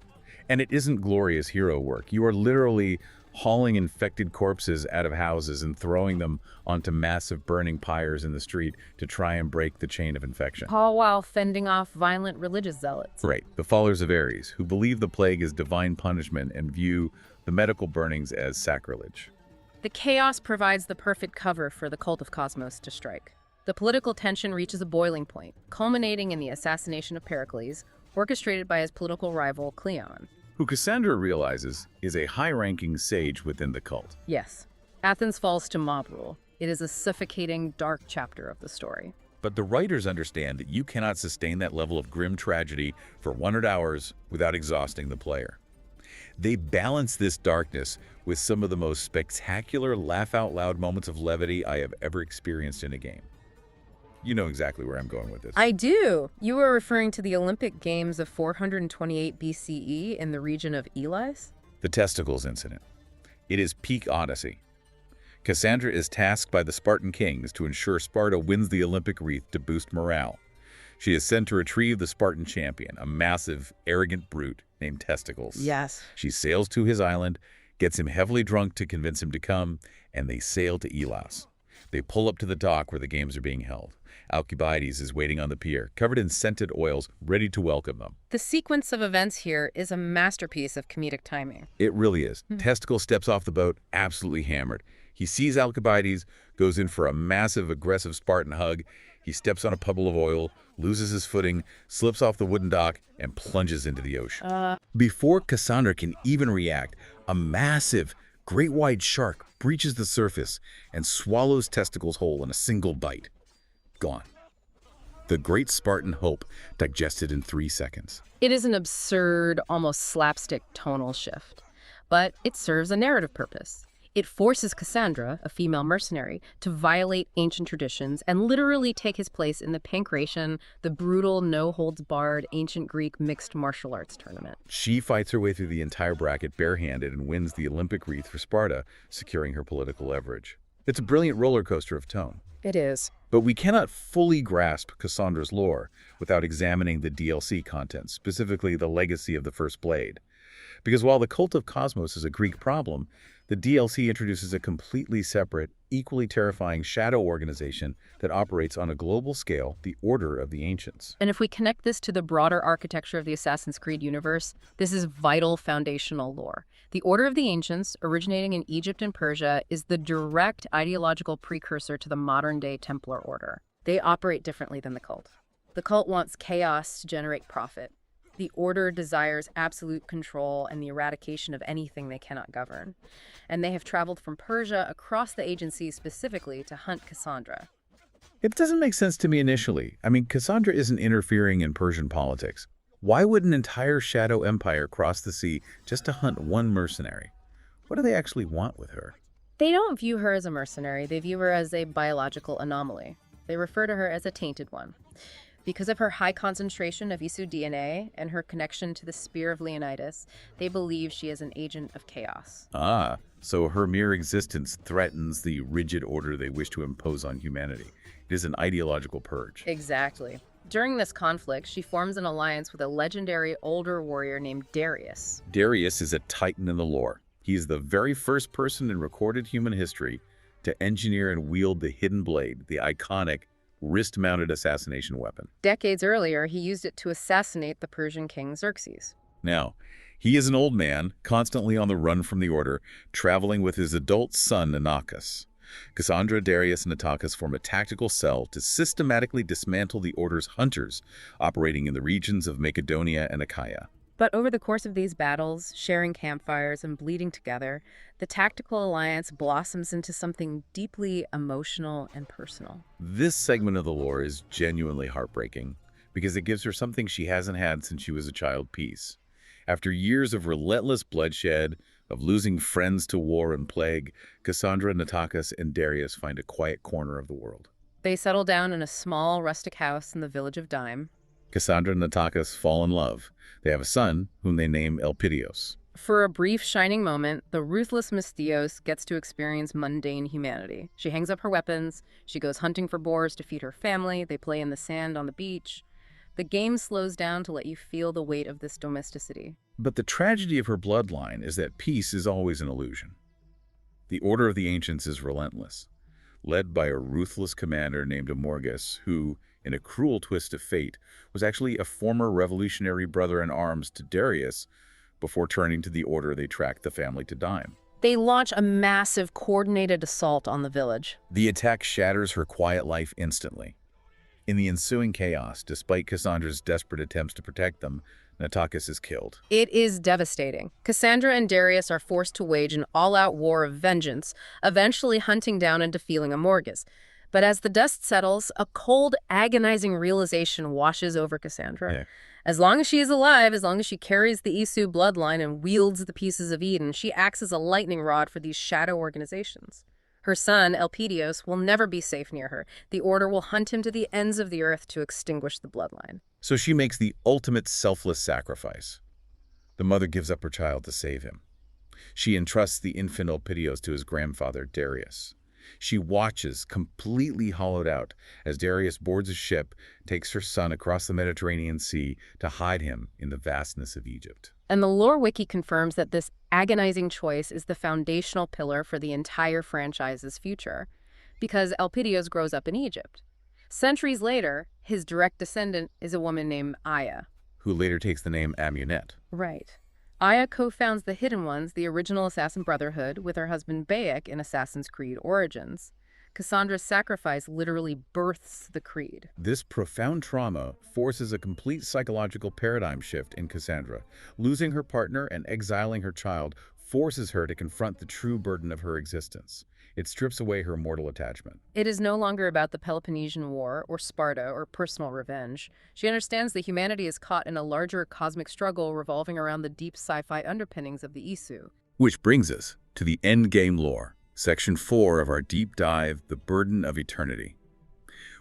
And it isn't glorious hero work. You are literally hauling infected corpses out of houses and throwing them onto massive burning pyres in the street to try and break the chain of infection. All while fending off violent religious zealots. Right, the followers of Ares, who believe the plague is divine punishment and view the medical burnings as sacrilege. The chaos provides the perfect cover for the cult of Cosmos to strike. The political tension reaches a boiling point, culminating in the assassination of Pericles, orchestrated by his political rival Cleon. Who Cassandra realizes is a high-ranking sage within the cult. Yes, Athens falls to mob rule. It is a suffocating, dark chapter of the story. But the writers understand that you cannot sustain that level of grim tragedy for 100 hours without exhausting the player. They balance this darkness with some of the most spectacular laugh-out-loud moments of levity I have ever experienced in a game. You know exactly where I'm going with this. I do. You were referring to the Olympic Games of 428 BCE in the region of Elis? The testicles incident. It is peak Odyssey. Cassandra is tasked by the Spartan kings to ensure Sparta wins the Olympic wreath to boost morale. She is sent to retrieve the Spartan champion, a massive, arrogant brute named Testicles. Yes. She sails to his island, gets him heavily drunk to convince him to come, and they sail to Elis. They pull up to the dock where the games are being held. Alcibiades is waiting on the pier, covered in scented oils, ready to welcome them. The sequence of events here is a masterpiece of comedic timing. It really is. Testicle steps off the boat, absolutely hammered. He sees Alcibiades, goes in for a massive, aggressive Spartan hug. He steps on a puddle of oil, loses his footing, slips off the wooden dock, and plunges into the ocean. Before Cassandra can even react, a massive, great white shark breaches the surface and swallows Testicles whole in a single bite. Gone. The great Spartan hope digested in 3 seconds. It is an absurd, almost slapstick tonal shift, but it serves a narrative purpose. It forces Cassandra, a female mercenary, to violate ancient traditions and literally take his place in the pankration, the brutal, no-holds-barred ancient Greek mixed martial arts tournament. She fights her way through the entire bracket barehanded and wins the Olympic wreath for Sparta, securing her political leverage. It's a brilliant roller coaster of tone. It is. But we cannot fully grasp Cassandra's lore without examining the DLC content, specifically the legacy of the First Blade. Because while the cult of Cosmos is a Greek problem, The DLC introduces a completely separate, equally terrifying shadow organization that operates on a global scale, the Order of the Ancients. And if we connect this to the broader architecture of the Assassin's Creed universe, this is vital foundational lore. The Order of the Ancients, originating in Egypt and Persia, is the direct ideological precursor to the modern-day Templar Order. They operate differently than the cult. The cult wants chaos to generate profit. The Order desires absolute control and the eradication of anything they cannot govern. And they have traveled from Persia across the agency specifically to hunt Cassandra. It doesn't make sense to me initially. I mean, Cassandra isn't interfering in Persian politics. Why would an entire shadow empire cross the sea just to hunt one mercenary? What do they actually want with her? They don't view her as a mercenary. They view her as a biological anomaly. They refer to her as a tainted one. Because of her high concentration of Isu DNA and her connection to the Spear of Leonidas, they believe she is an agent of chaos. Ah, so her mere existence threatens the rigid order they wish to impose on humanity. It is an ideological purge. Exactly. During this conflict, she forms an alliance with a legendary older warrior named Darius. Darius is a titan in the lore. He is the very first person in recorded human history to engineer and wield the hidden blade, the iconic wrist-mounted assassination weapon. Decades earlier, he used it to assassinate the Persian king Xerxes. Now, he is an old man, constantly on the run from the Order, traveling with his adult son, Inachus. Cassandra, Darius, and Inachus form a tactical cell to systematically dismantle the Order's hunters, operating in the regions of Macedonia and Achaia. But over the course of these battles, sharing campfires and bleeding together, the tactical alliance blossoms into something deeply emotional and personal. This segment of the lore is genuinely heartbreaking because it gives her something she hasn't had since she was a child: peace. After years of relentless bloodshed, of losing friends to war and plague, Cassandra, Inachus, and Darius find a quiet corner of the world. They settle down in a small rustic house in the village of Dyme. Cassandra and Inachus fall in love. They have a son, whom they name Elpidios. For a brief, shining moment, the ruthless Miss Theos gets to experience mundane humanity. She hangs up her weapons, she goes hunting for boars to feed her family, they play in the sand on the beach. The game slows down to let you feel the weight of this domesticity. But the tragedy of her bloodline is that peace is always an illusion. The Order of the Ancients is relentless, led by a ruthless commander named Amorgus, who, in a cruel twist of fate, was actually a former revolutionary brother-in-arms to Darius. Before turning to the Order, they tracked the family to Dyme. They launch a massive, coordinated assault on the village. The attack shatters her quiet life instantly. In the ensuing chaos, despite Cassandra's desperate attempts to protect them, Inachus is killed. It is devastating. Cassandra and Darius are forced to wage an all-out war of vengeance, eventually hunting down and defeating Amorgus. But as the dust settles, a cold, agonizing realization washes over Cassandra. Yeah. As long as she is alive, as long as she carries the Isu bloodline and wields the pieces of Eden, she acts as a lightning rod for these shadow organizations. Her son, Elpidios, will never be safe near her. The Order will hunt him to the ends of the earth to extinguish the bloodline. So she makes the ultimate selfless sacrifice. The mother gives up her child to save him. She entrusts the infant Elpidios to his grandfather, Darius. She watches, completely hollowed out, as Darius boards a ship, takes her son across the Mediterranean Sea to hide him in the vastness of Egypt. And the lore wiki confirms that this agonizing choice is the foundational pillar for the entire franchise's future, because Elpidios grows up in Egypt. Centuries later, his direct descendant is a woman named Aya, who later takes the name Amunet. Right. Aya co-founds the Hidden Ones, the original Assassin Brotherhood, with her husband Bayek in Assassin's Creed Origins. Cassandra's sacrifice literally births the creed. This profound trauma forces a complete psychological paradigm shift in Cassandra. Losing her partner and exiling her child forces her to confront the true burden of her existence. It strips away her mortal attachment. It is no longer about the Peloponnesian War or Sparta or personal revenge. She understands that humanity is caught in a larger cosmic struggle revolving around the deep sci-fi underpinnings of the Isu. Which brings us to the endgame lore, Section 4 of our deep dive, The Burden of Eternity.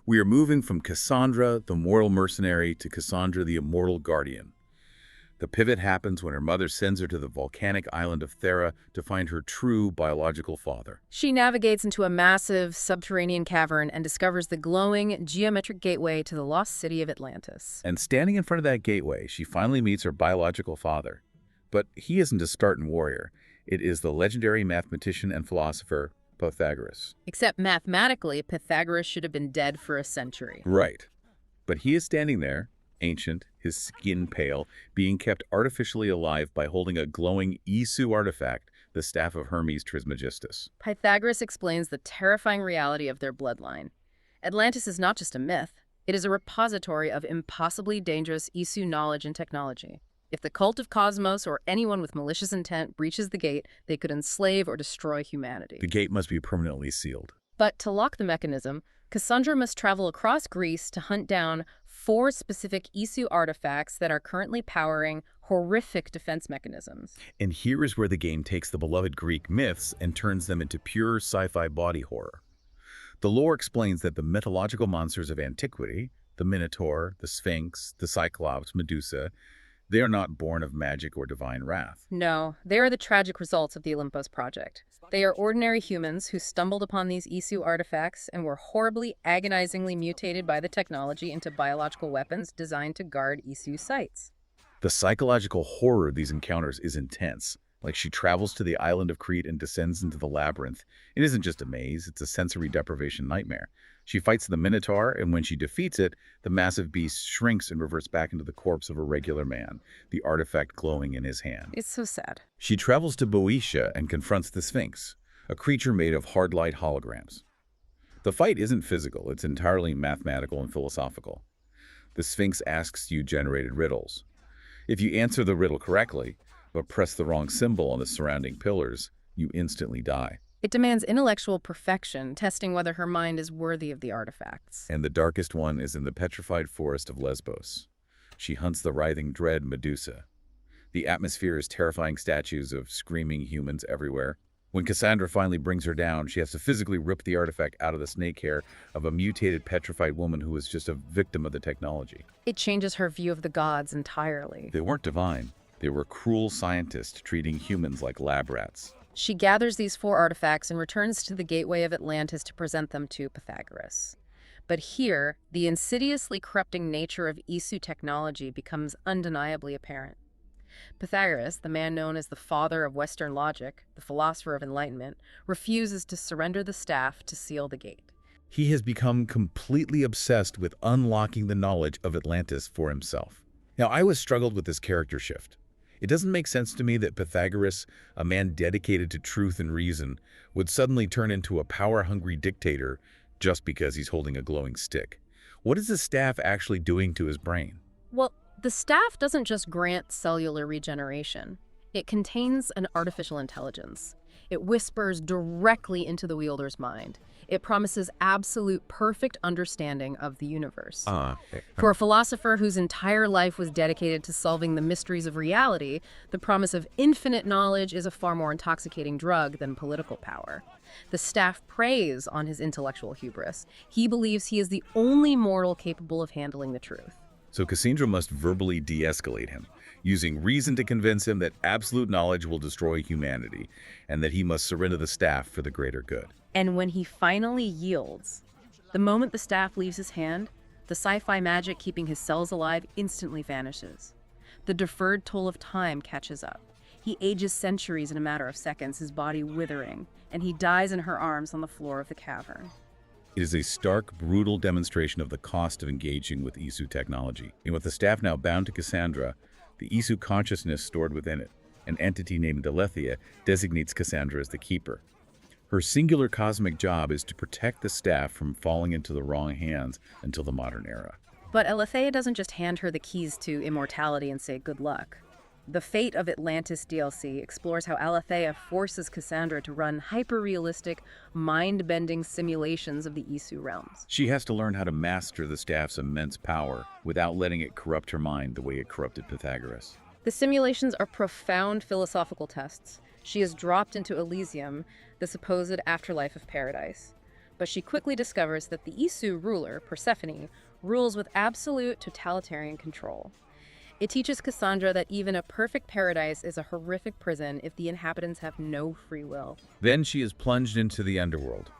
We are moving from Cassandra, the mortal mercenary, to Cassandra, the immortal guardian. The pivot happens when her mother sends her to the volcanic island of Thera to find her true biological father. She navigates into a massive subterranean cavern and discovers the glowing, geometric gateway to the lost city of Atlantis. And standing in front of that gateway, she finally meets her biological father. But he isn't a Spartan warrior. It is the legendary mathematician and philosopher Pythagoras. Except mathematically, Pythagoras should have been dead for a century. Right. But he is standing there, ancient, his skin pale, being kept artificially alive by holding a glowing Isu artifact, the staff of Hermes Trismegistus. Pythagoras explains the terrifying reality of their bloodline. Atlantis is not just a myth, it is a repository of impossibly dangerous Isu knowledge and technology. If the cult of Cosmos or anyone with malicious intent breaches the gate, they could enslave or destroy humanity. The gate must be permanently sealed. But to lock the mechanism, Cassandra must travel across Greece to hunt down 4 specific Isu artifacts that are currently powering horrific defense mechanisms. And here is where the game takes the beloved Greek myths and turns them into pure sci-fi body horror. The lore explains that the mythological monsters of antiquity, the Minotaur, the Sphinx, the Cyclops, Medusa, they are not born of magic or divine wrath. No, they are the tragic results of the Olympos Project. They are ordinary humans who stumbled upon these Isu artifacts and were horribly, agonizingly mutated by the technology into biological weapons designed to guard Isu sites. The psychological horror of these encounters is intense. Like she travels to the island of Crete and descends into the labyrinth. It isn't just a maze, it's a sensory deprivation nightmare. She fights the Minotaur, and when she defeats it, the massive beast shrinks and reverts back into the corpse of a regular man, the artifact glowing in his hand. It's so sad. She travels to Boeotia and confronts the Sphinx, a creature made of hard light holograms. The fight isn't physical, it's entirely mathematical and philosophical. The Sphinx asks you generated riddles. If you answer the riddle correctly, but press the wrong symbol on the surrounding pillars, you instantly die. It demands intellectual perfection, testing whether her mind is worthy of the artifacts. And the darkest one is in the petrified forest of Lesbos. She hunts the writhing dread Medusa. The atmosphere is terrifying statues of screaming humans everywhere. When Cassandra finally brings her down, she has to physically rip the artifact out of the snake hair of a mutated, petrified woman who was just a victim of the technology. It changes her view of the gods entirely. They weren't divine. They were cruel scientists treating humans like lab rats. She gathers these 4 artifacts and returns to the gateway of Atlantis to present them to Pythagoras. But here, the insidiously corrupting nature of Isu technology becomes undeniably apparent. Pythagoras, the man known as the father of Western logic, the philosopher of enlightenment, refuses to surrender the staff to seal the gate. He has become completely obsessed with unlocking the knowledge of Atlantis for himself. Now, I was struggled with this character shift. It doesn't make sense to me that Pythagoras, a man dedicated to truth and reason, would suddenly turn into a power-hungry dictator just because he's holding a glowing stick. What is the staff actually doing to his brain? Well, the staff doesn't just grant cellular regeneration. It contains an artificial intelligence. It whispers directly into the wielder's mind. It promises absolute perfect understanding of the universe. For a philosopher whose entire life was dedicated to solving the mysteries of reality, the promise of infinite knowledge is a far more intoxicating drug than political power. The staff preys on his intellectual hubris. He believes he is the only mortal capable of handling the truth. So Cassandra must verbally de-escalate him, using reason to convince him that absolute knowledge will destroy humanity, and that he must surrender the staff for the greater good. And when he finally yields, the moment the staff leaves his hand, the sci-fi magic keeping his cells alive instantly vanishes. The deferred toll of time catches up. He ages centuries in a matter of seconds, his body withering, and he dies in her arms on the floor of the cavern. It is a stark, brutal demonstration of the cost of engaging with Isu technology. And with the staff now bound to Cassandra, the Isu consciousness stored within it, an entity named Aletheia, designates Cassandra as the keeper. Her singular cosmic job is to protect the staff from falling into the wrong hands until the modern era. But Aletheia doesn't just hand her the keys to immortality and say good luck. The Fate of Atlantis DLC explores how Aletheia forces Cassandra to run hyper-realistic, mind-bending simulations of the Isu realms. She has to learn how to master the staff's immense power without letting it corrupt her mind the way it corrupted Pythagoras. The simulations are profound philosophical tests. She is dropped into Elysium, the supposed afterlife of paradise. But she quickly discovers that the Isu ruler, Persephone, rules with absolute totalitarian control. It teaches Cassandra that even a perfect paradise is a horrific prison if the inhabitants have no free will. Then she is plunged into the underworld.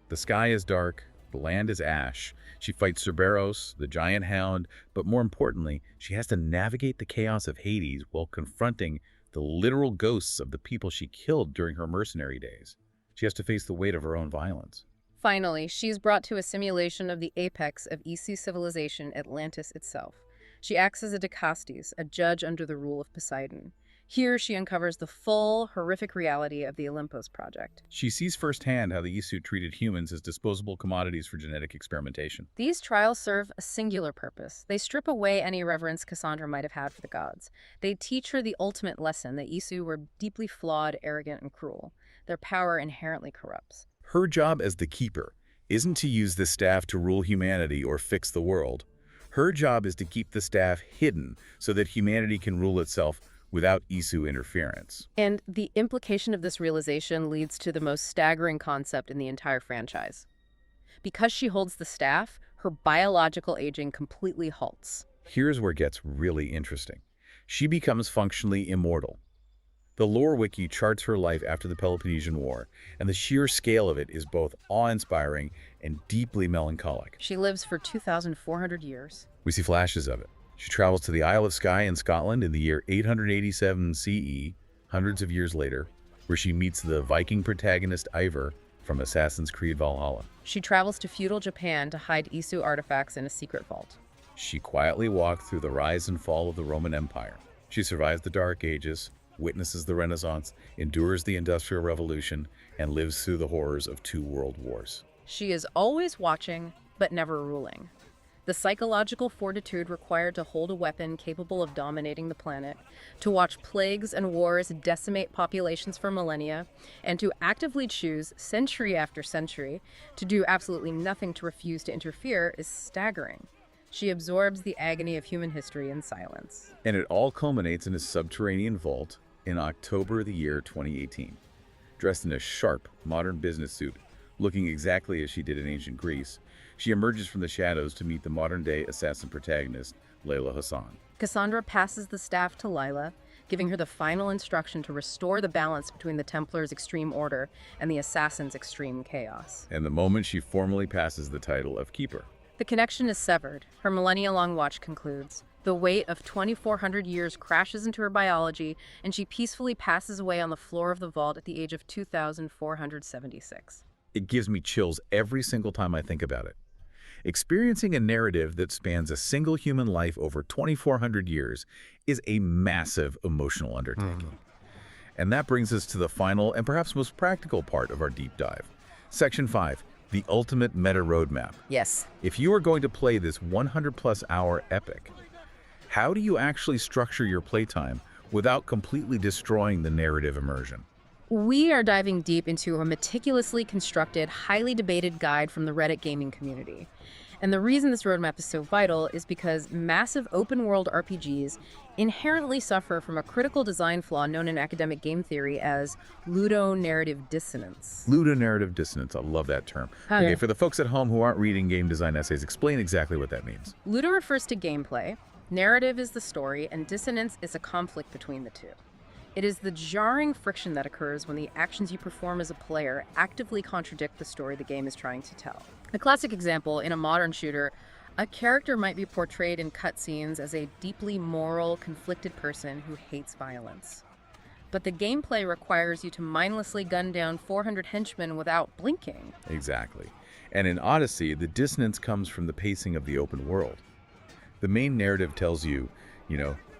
The sky is dark, the land is ash. She fights Cerberus, the giant hound, but more importantly, she has to navigate the chaos of Hades while confronting the literal ghosts of the people she killed during her mercenary days. She has to face the weight of her own violence. Finally, she's brought to a simulation of the apex of Isu civilization, Atlantis itself. She acts as a Dicastes, a judge under the rule of Poseidon. Here, she uncovers the full, horrific reality of the Olympos project. She sees firsthand how the Isu treated humans as disposable commodities for genetic experimentation. These trials serve a singular purpose. They strip away any reverence Cassandra might have had for the gods. They teach her the ultimate lesson that Isu were deeply flawed, arrogant, and cruel. Their power inherently corrupts. Her job as the Keeper isn't to use the staff to rule humanity or fix the world. Her job is to keep the staff hidden so that humanity can rule itself without Isu interference. And the implication of this realization leads to the most staggering concept in the entire franchise. Because she holds the staff, her biological aging completely halts. Here's where it gets really interesting. She becomes functionally immortal. The lore wiki charts her life after the Peloponnesian War, and the sheer scale of it is both awe-inspiring and deeply melancholic. She lives for 2,400 years. We see flashes of it. She travels to the Isle of Skye in Scotland in the year 887 CE, hundreds of years later, where she meets the Viking protagonist Ivar from Assassin's Creed Valhalla. She travels to feudal Japan to hide Isu artifacts in a secret vault. She quietly walked through the rise and fall of the Roman Empire. She survives the Dark Ages, witnesses the Renaissance, endures the Industrial Revolution, and lives through the horrors of 2 world wars. She is always watching, but never ruling. The psychological fortitude required to hold a weapon capable of dominating the planet, to watch plagues and wars decimate populations for millennia, and to actively choose, century after century, to do absolutely nothing to refuse to interfere is staggering. She absorbs the agony of human history in silence. And it all culminates in a subterranean vault in October of the year 2018. Dressed in a sharp, modern business suit, looking exactly as she did in ancient Greece, she emerges from the shadows to meet the modern-day assassin protagonist, Layla Hassan. Cassandra passes the staff to Lila, giving her the final instruction to restore the balance between the Templars' extreme order and the assassins' extreme chaos. And the moment she formally passes the title of Keeper. The connection is severed. Her millennia-long watch concludes. The weight of 2,400 years crashes into her biology, and she peacefully passes away on the floor of the vault at the age of 2,476. It gives me chills every single time I think about it. Experiencing a narrative that spans a single human life over 2,400 years is a massive emotional undertaking. And that brings us to the final and perhaps most practical part of our deep dive. Section 5, the ultimate meta roadmap. Yes. If you are going to play this 100-plus hour epic, how do you actually structure your playtime without completely destroying the narrative immersion? We are diving deep into a meticulously constructed, highly debated guide from the Reddit gaming community. And the reason this roadmap is so vital is because massive open-world RPGs inherently suffer from a critical design flaw known in academic game theory as ludonarrative dissonance. Ludonarrative dissonance, I love that term. Okay, for the folks at home who aren't reading game design essays, explain exactly what that means. Ludo refers to gameplay, narrative is the story, and dissonance is a conflict between the two. It is the jarring friction that occurs when the actions you perform as a player actively contradict the story the game is trying to tell. A classic example, in a modern shooter, a character might be portrayed in cutscenes as a deeply moral, conflicted person who hates violence. But the gameplay requires you to mindlessly gun down 400 henchmen without blinking. Exactly. And in Odyssey, the dissonance comes from the pacing of the open world. The main narrative tells you,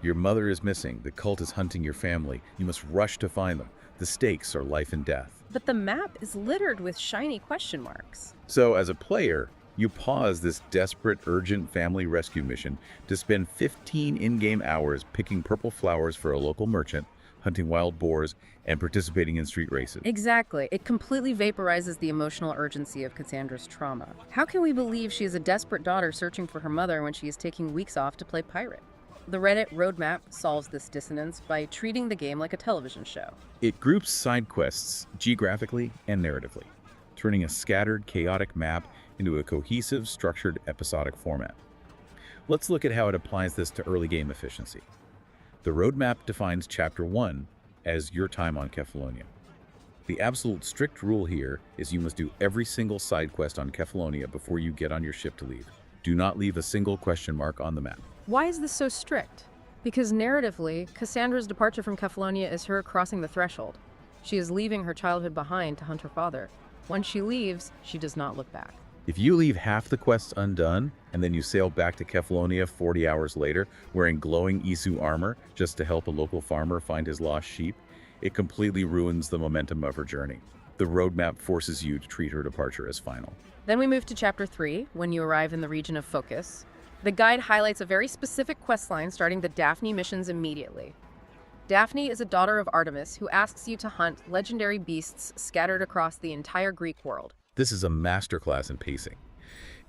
your mother is missing, the cult is hunting your family, you must rush to find them. The stakes are life and death. But the map is littered with shiny question marks. So as a player, you pause this desperate, urgent family rescue mission to spend 15 in-game hours picking purple flowers for a local merchant, hunting wild boars, and participating in street races. Exactly. It completely vaporizes the emotional urgency of Cassandra's trauma. How can we believe she is a desperate daughter searching for her mother when she is taking weeks off to play pirate? The Reddit roadmap solves this dissonance by treating the game like a television show. It groups side quests geographically and narratively, turning a scattered, chaotic map into a cohesive, structured, episodic format. Let's look at how it applies this to early game efficiency. The roadmap defines Chapter 1 as your time on Kefalonia. The absolute strict rule here is you must do every single side quest on Kefalonia before you get on your ship to leave. Do not leave a single question mark on the map. Why is this so strict? Because narratively, Cassandra's departure from Kefalonia is her crossing the threshold. She is leaving her childhood behind to hunt her father. Once she leaves, she does not look back. If you leave half the quests undone, and then you sail back to Kefalonia 40 hours later wearing glowing Isu armor just to help a local farmer find his lost sheep, it completely ruins the momentum of her journey. The roadmap forces you to treat her departure as final. Then we move to Chapter 3, when you arrive in the region of focus. The guide highlights a very specific questline starting the Daphne missions immediately. Daphne is a daughter of Artemis who asks you to hunt legendary beasts scattered across the entire Greek world. This is a masterclass in pacing.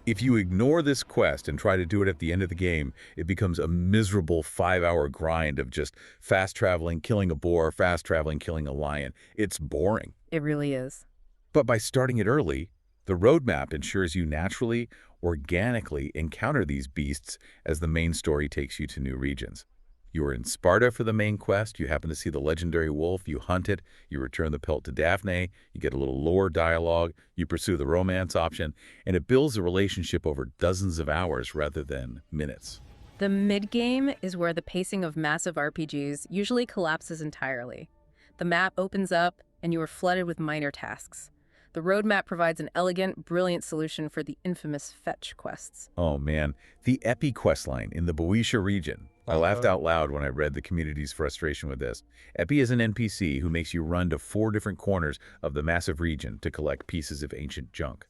If you ignore this quest and try to do it at the end of the game, it becomes a miserable 5-hour grind of just fast traveling, killing a boar, fast traveling, killing a lion. It's boring. It really is. But by starting it early, the roadmap ensures you naturally, organically encounter these beasts as the main story takes you to new regions. You are in Sparta for the main quest, you happen to see the legendary wolf, you hunt it, you return the pelt to Daphne, you get a little lore dialogue, you pursue the romance option, and it builds a relationship over dozens of hours rather than minutes. The mid-game is where the pacing of massive RPGs usually collapses entirely. The map opens up, and you are flooded with minor tasks. The roadmap provides an elegant, brilliant solution for the infamous fetch quests. Oh man, the Epi questline in the Boeotia region. I laughed out loud when I read the community's frustration with this. Epi is an NPC who makes you run to 4 different corners of the massive region to collect pieces of ancient junk.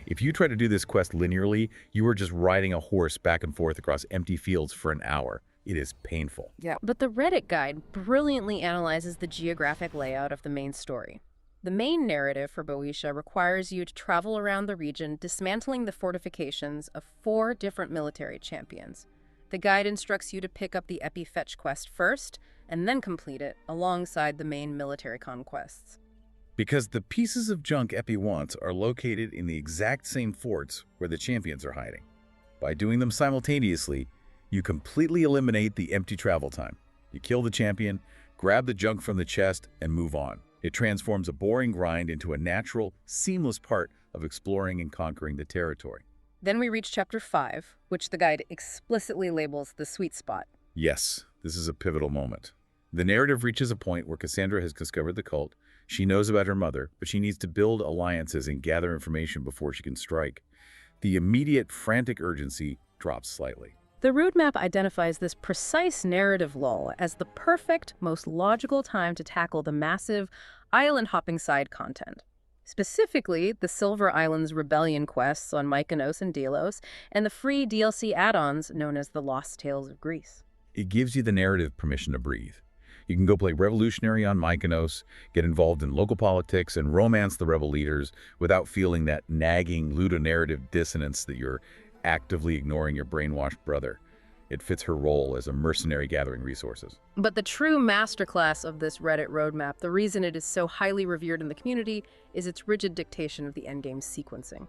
If you try to do this quest linearly, you are just riding a horse back and forth across empty fields for an hour. It is painful. Yeah, but the Reddit guide brilliantly analyzes the geographic layout of the main story. The main narrative for Boeotia requires you to travel around the region, dismantling the fortifications of 4 different military champions. The guide instructs you to pick up the Epi Fetch quest first, and then complete it alongside the main military conquests. Because the pieces of junk Epi wants are located in the exact same forts where the champions are hiding. By doing them simultaneously, you completely eliminate the empty travel time. You kill the champion, grab the junk from the chest, and move on. It transforms a boring grind into a natural, seamless part of exploring and conquering the territory. Then we reach Chapter 5, which the guide explicitly labels the sweet spot. Yes, this is a pivotal moment. The narrative reaches a point where Cassandra has discovered the cult. She knows about her mother, but she needs to build alliances and gather information before she can strike. The immediate, frantic urgency drops slightly. The roadmap identifies this precise narrative lull as the perfect, most logical time to tackle the massive, island-hopping side content. Specifically, the Silver Islands Rebellion quests on Mykonos and Delos, and the free DLC add-ons known as the Lost Tales of Greece. It gives you the narrative permission to breathe. You can go play revolutionary on Mykonos, get involved in local politics, and romance the rebel leaders without feeling that nagging ludonarrative dissonance that you're actively ignoring your brainwashed brother. It fits her role as a mercenary gathering resources. But the true masterclass of this Reddit roadmap, the reason it is so highly revered in the community, is its rigid dictation of the endgame sequencing.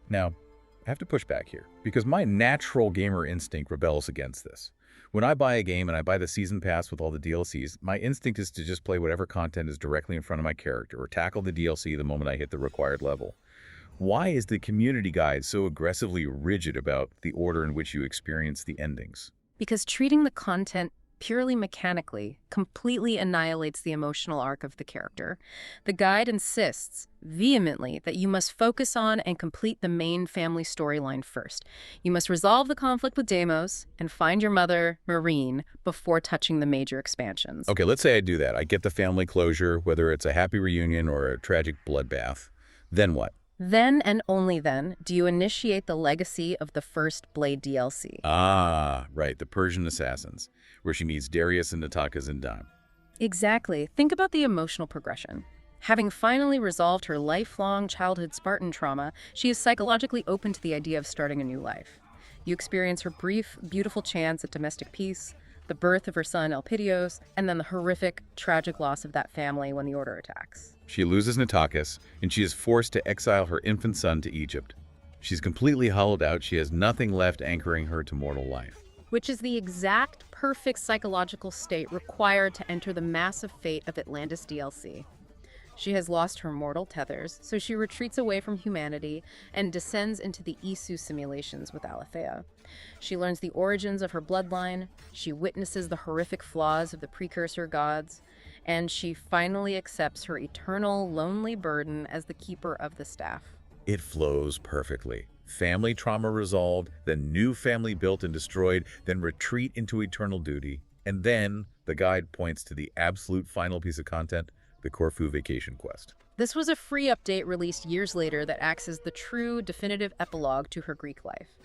Now, I have to push back here, because my natural gamer instinct rebels against this. When I buy a game and I buy the season pass with all the DLCs, my instinct is to just play whatever content is directly in front of my character or tackle the DLC the moment I hit the required level. Why is the community guide so aggressively rigid about the order in which you experience the endings? Because treating the content purely mechanically completely annihilates the emotional arc of the character. The guide insists vehemently that you must focus on and complete the main family storyline first. You must resolve the conflict with Deimos and find your mother, Marine, before touching the major expansions. Okay, let's say I do that. I get the family closure, whether it's a happy reunion or a tragic bloodbath. Then what? Then and only then do you initiate the legacy of the first Blade DLC. Ah, right, the Persian assassins, where she meets Darius and Nataka Zindan. Exactly. Think about the emotional progression. Having finally resolved her lifelong childhood Spartan trauma, she is psychologically open to the idea of starting a new life. You experience her brief, beautiful chance at domestic peace, the birth of her son Elpidios, and then the horrific, tragic loss of that family when the Order attacks. She loses Natakis, and she is forced to exile her infant son to Egypt. She's completely hollowed out. She has nothing left anchoring her to mortal life. Which is the exact perfect psychological state required to enter the massive fate of Atlantis DLC. She has lost her mortal tethers, so she retreats away from humanity and descends into the Isu simulations with Alethea. She learns the origins of her bloodline, she witnesses the horrific flaws of the precursor gods, and she finally accepts her eternal, lonely burden as the keeper of the staff. It flows perfectly. Family trauma resolved, then new family built and destroyed, then retreat into eternal duty. And then the guide points to the absolute final piece of content, the Corfu Vacation Quest. This was a free update released years later that acts as the true, definitive epilogue to her Greek life.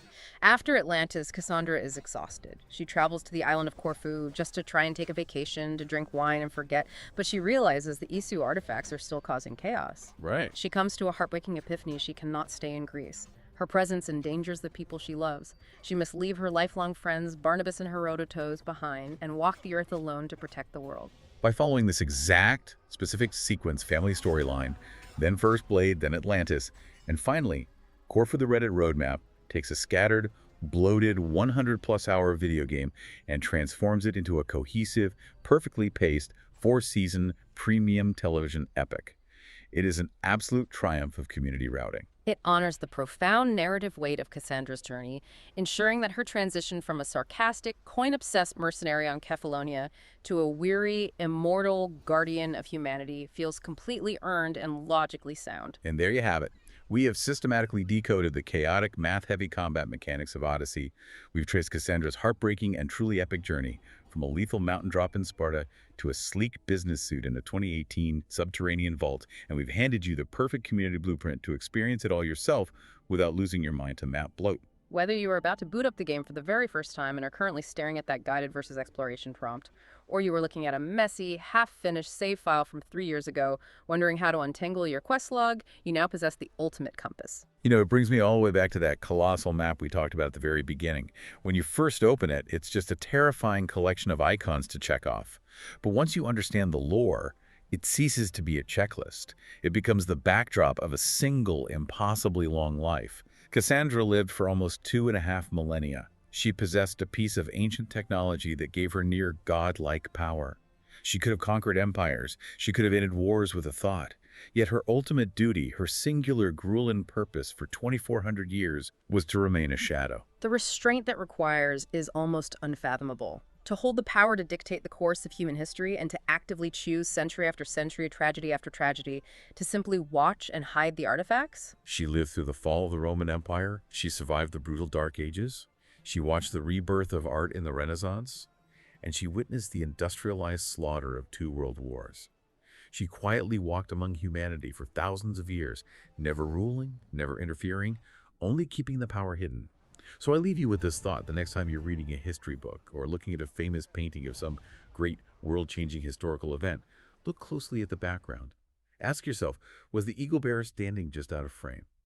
After Atlantis, Cassandra is exhausted. She travels to the island of Corfu just to try and take a vacation, to drink wine and forget, but she realizes the Isu artifacts are still causing chaos. Right. She comes to a heartbreaking epiphany: she cannot stay in Greece. Her presence endangers the people she loves. She must leave her lifelong friends, Barnabas and Herodotus, behind and walk the earth alone to protect the world. By following this exact, specific sequence family storyline, then First Blade, then Atlantis, and finally, Corfu the Reddit roadmap takes a scattered, bloated 100-plus hour video game and transforms it into a cohesive, perfectly paced, 4-season premium television epic. It is an absolute triumph of community routing. It honors the profound narrative weight of Cassandra's journey, ensuring that her transition from a sarcastic, coin-obsessed mercenary on Kephallonia to a weary, immortal guardian of humanity feels completely earned and logically sound. And there you have it. We have systematically decoded the chaotic, math-heavy combat mechanics of Odyssey. We've traced Cassandra's heartbreaking and truly epic journey, from a lethal mountain drop in Sparta to a sleek business suit in a 2018 subterranean vault, and we've handed you the perfect community blueprint to experience it all yourself without losing your mind to map bloat. Whether you are about to boot up the game for the very first time and are currently staring at that guided versus exploration prompt, or you are looking at a messy, half-finished save file from 3 years ago, wondering how to untangle your quest log, you now possess the ultimate compass. You know, it brings me all the way back to that colossal map we talked about at the very beginning. When you first open it, it's just a terrifying collection of icons to check off. But once you understand the lore, it ceases to be a checklist. It becomes the backdrop of a single, impossibly long life. Cassandra lived for almost 2.5 millennia. She possessed a piece of ancient technology that gave her near godlike power. She could have conquered empires. She could have ended wars with a thought. Yet her ultimate duty, her singular grueling purpose for 2,400 years, was to remain a shadow. The restraint that requires is almost unfathomable. To hold the power to dictate the course of human history and to actively choose century after century, tragedy after tragedy, to simply watch and hide the artifacts? She lived through the fall of the Roman Empire. She survived the brutal Dark Ages. She watched the rebirth of art in the Renaissance. And she witnessed the industrialized slaughter of 2 world wars. She quietly walked among humanity for thousands of years, never ruling, never interfering, only keeping the power hidden. So I leave you with this thought the next time you're reading a history book or looking at a famous painting of some great world-changing historical event. Look closely at the background. Ask yourself, was the eagle bearer standing just out of frame?